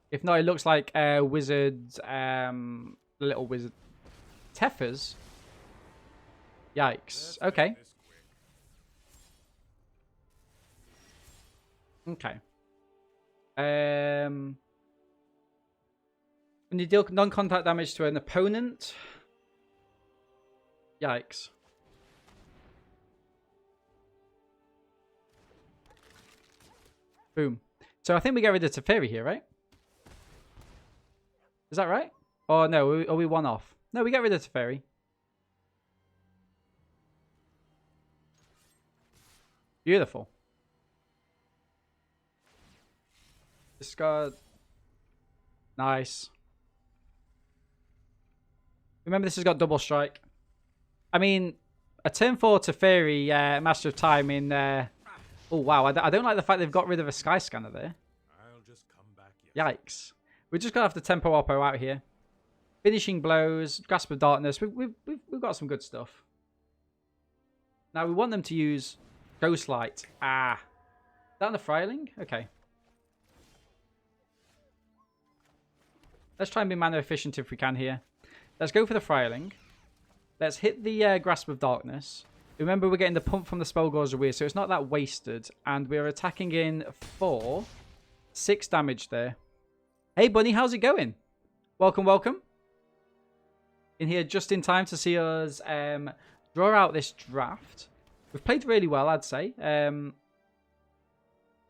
S1: If not, it looks like Wizard, little wizard. Tethers? Yikes. Okay. Okay. When you deal non-contact damage to an opponent. Yikes. Boom. So I think we get rid of Teferi here, right? Is that right? Oh, no. Are we one off? No, we get rid of Teferi. Beautiful. Discard. Nice. Remember, this has got double strike. I mean, a turn 4 Teferi, Master of Time in... Oh, wow. I don't like the fact they've got rid of a Sky Scanner there.
S2: I'll just come back, yes.
S1: Yikes. We're just going to have to tempo Oppo out here. Finishing Blows, Grasp of Darkness. We've got some good stuff. Now, we want them to use Ghost Light. Ah. Is that on the Fryling? Okay. Let's try and be mana efficient if we can here. Let's go for the Fryling. Let's hit the Grasp of Darkness. Remember, we're getting the pump from the Spellgorger Weird, so it's not that wasted. And we're attacking in for 6 damage there. Hey, Bunny, how's it going? Welcome, welcome. In here just in time to see us draw out this draft. We've played really well, I'd say.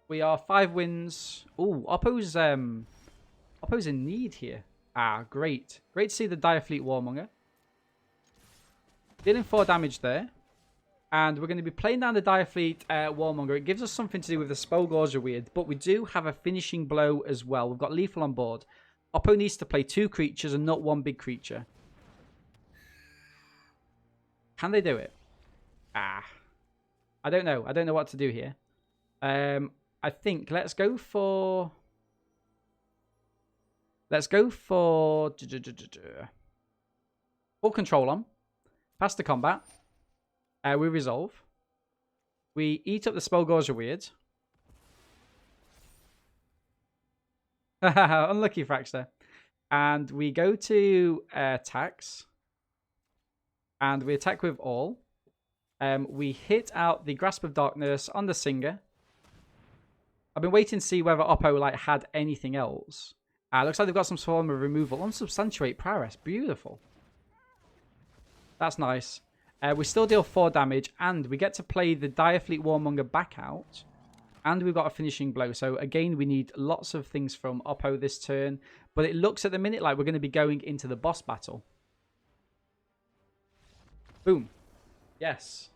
S1: We are 5 wins. Ooh, Oppo's in need here. Ah, great. Great to see the Direfleet Warmonger. Dealing 4 damage there. And we're going to be playing down the Direfleet Warmonger. It gives us something to do with the Spellgorger Weird, but we do have a finishing blow as well. We've got Lethal on board. Oppo needs to play 2 creatures and not 1 big creature. Can they do it? Ah. I don't know. I don't know what to do here. I think let's go for... Full control on. Pass the combat. We resolve. We eat up the Spellgorger Weird. Unlucky, Fraxter. And we go to attacks. And we attack with all. We hit out the Grasp of Darkness on the Singer. I've been waiting to see whether Oppo had anything else. Looks like they've got some form of removal. Unsubstantiate Prowess. Beautiful. That's nice. We still deal 4 damage, and we get to play the Direfleet Warmonger back out. And we've got a finishing blow. So, again, we need lots of things from Oppo this turn. But it looks at the minute like we're going to be going into the boss battle. Boom. Yes.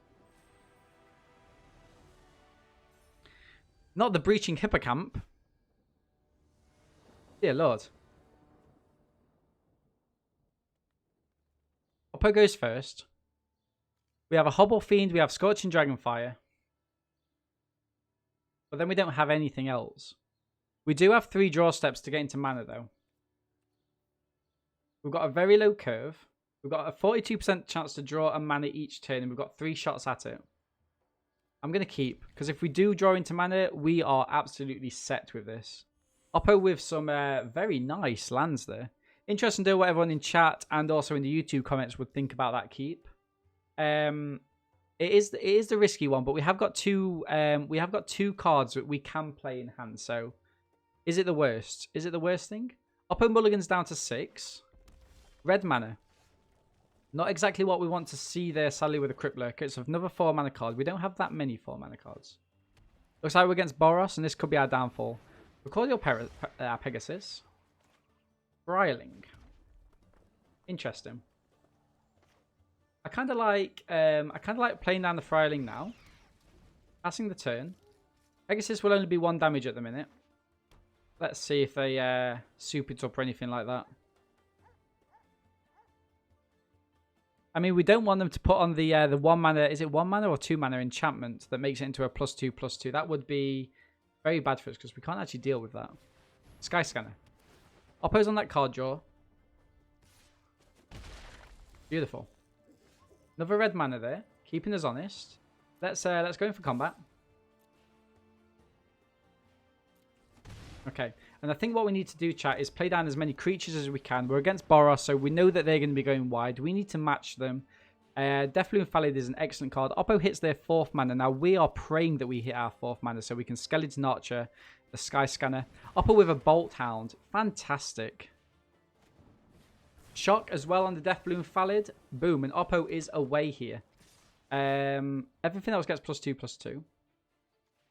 S1: Not the Breaching Hippocamp. Dear Lord. Oppo goes first. We have a Hobble Fiend. We have Scorching Dragonfire. But then we don't have anything else. We do have 3 draw steps to get into mana, though. We've got a very low curve. We've got a 42% chance to draw a mana each turn, and we've got 3 shots at it. I'm going to keep, because if we do draw into mana, we are absolutely set with this. Oppo with some very nice lands there. Interesting to know what everyone in chat and also in the YouTube comments would think about that keep. It is the risky one, but we have got 2 cards that we can play in hand. So, is it the worst? Is it the worst thing? Oppo mulligans down to 6. Red mana. Not exactly what we want to see there, sadly, with a Crypt Lurker. It's another 4 mana card. We don't have that many 4 mana cards. Looks like we're against Boros, and this could be our downfall. Recordial Pegasus. Bryling. Interesting. I kind of like playing down the Fryling now. Passing the turn. Pegasus will only be 1 damage at the minute. Let's see if they soup it up or anything like that. I mean, we don't want them to put on the 1 mana. Is it 1 mana or 2 mana enchantment that makes it into a +2/+2? That would be very bad for us because we can't actually deal with that. Sky Scanner. Oppo's on that card draw. Beautiful. Another red mana there, keeping us honest. Let's go in for combat. Okay, and I think what we need to do, chat, is play down as many creatures as we can. We're against Boros, so we know that they're going to be going wide. We need to match them. Deathloom Phalid is an excellent card. Oppo hits their 4th mana. Now, we are praying that we hit our 4th mana so we can Skeleton Archer, the Sky Scanner. Oppo with a Bolt Hound. Fantastic. Shock as well on the Deathloom Phalid. Boom, and Oppo is away here. Everything else gets +2/+2.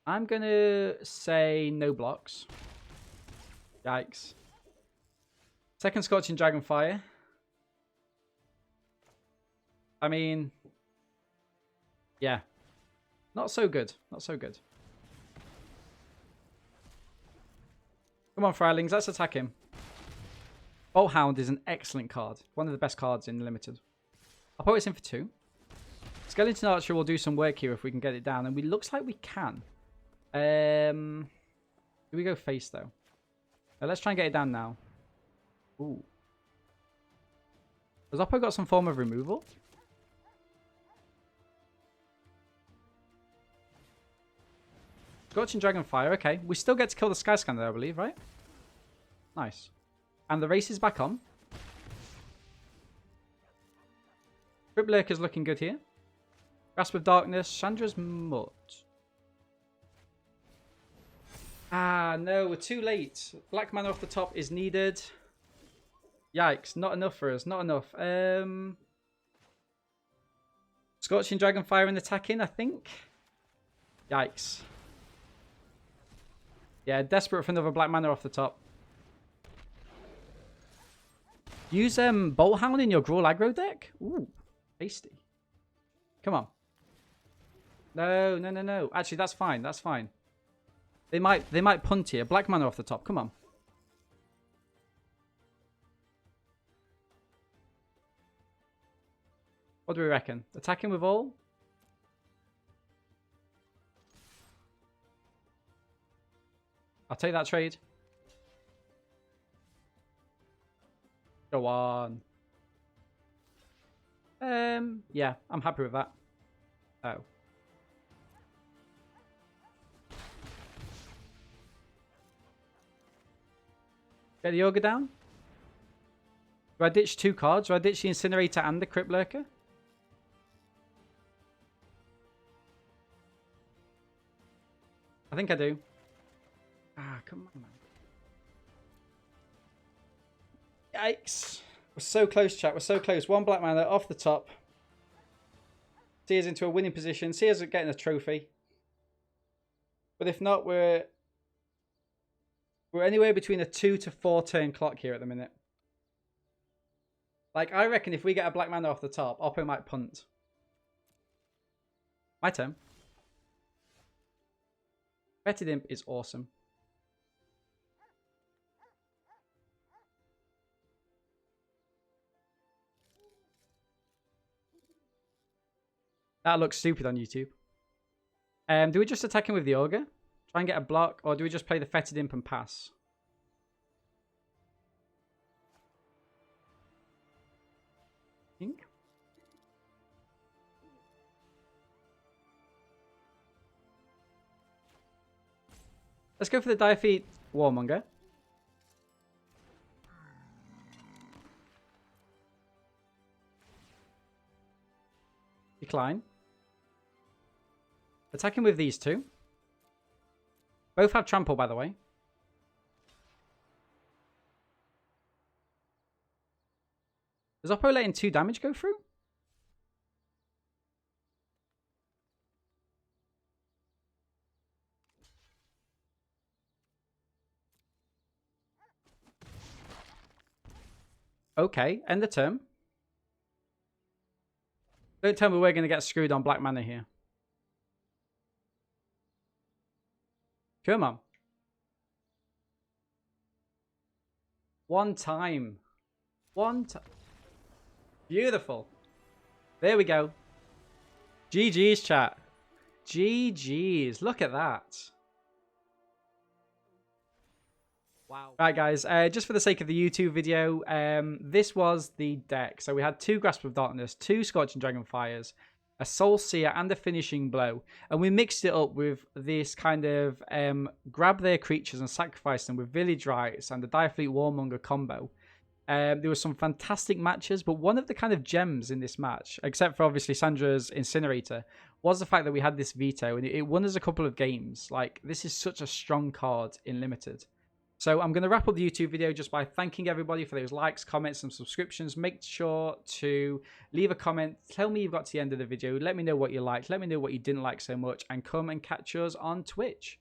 S1: I'm going to say no blocks. Yikes. Second Scorching Dragonfire. I mean, yeah. Not so good. Not so good. Come on, Firelings. Let's attack him. Bolt Hound is an excellent card. One of the best cards in Limited. I'll put it in for 2. Skeleton Archer will do some work here if we can get it down. And it looks like we can. Do we go face, though? Let's try and get it down now. Ooh. Has Oppo got some form of removal? Scorching Dragonfire, okay. We still get to kill the Sky Scanner, I believe, right? Nice. And the race is back on. Crypt Lurker's looking good here. Grasp of Darkness, Chandra's Mutt. Ah, no, we're too late. Black mana off the top is needed. Yikes, not enough for us, not enough. Scorching Dragonfire and attacking, I think. Yikes. Yeah, desperate for another black mana off the top. Use Bolt Hound in your Gruul aggro deck? Ooh, tasty. Come on. No, no, no, no. Actually, that's fine, that's fine. They might punt here. Black mana off the top. Come on. What do we reckon? Attacking with all? I'll take that trade. Go on. Yeah, I'm happy with that. Oh. Get the Ogre down? Do I ditch 2 cards? Do I ditch the Incinerator and the Crypt Lurker? I think I do. Ah, come on, man. Yikes. We're so close, chat. We're so close. 1 black mana off the top. See us into a winning position. See us getting a trophy. But if not, we're anywhere between a 2 to 4 turn clock here at the minute. Like, I reckon if we get a black mana off the top, Oppo might punt. My turn. Fetid Imp is awesome. That looks stupid on YouTube. Do we just attack him with the Ogre? Try and get a block, or do we just play the Fetid Imp and pass? Think. Let's go for the Direfeet Warmonger. Decline. Attacking with these 2. Both have trample, by the way. Is Oppo letting 2 damage go through? Okay, end the turn. Don't tell me we're going to get screwed on black mana here. Come on. One time. Beautiful. There we go. GG's, chat. GG's. Look at that. Wow. Right, guys. Just for the sake of the YouTube video, this was the deck. So we had 2 Grasp of Darkness, 2 Scorching Dragonfires, a Soul Seer, and a Finishing Blow. And we mixed it up with this kind of grab their creatures and sacrifice them with Village Rites and the Direfleet Warmonger combo. There were some fantastic matches, but one of the kind of gems in this match, except for obviously Sandra's Incinerator, was the fact that we had this veto, and it won us a couple of games. Like, this is such a strong card in Limited. So I'm going to wrap up the YouTube video just by thanking everybody for those likes, comments, and subscriptions. Make sure to leave a comment. Tell me you've got to the end of the video. Let me know what you liked. Let me know what you didn't like so much. And come and catch us on Twitch.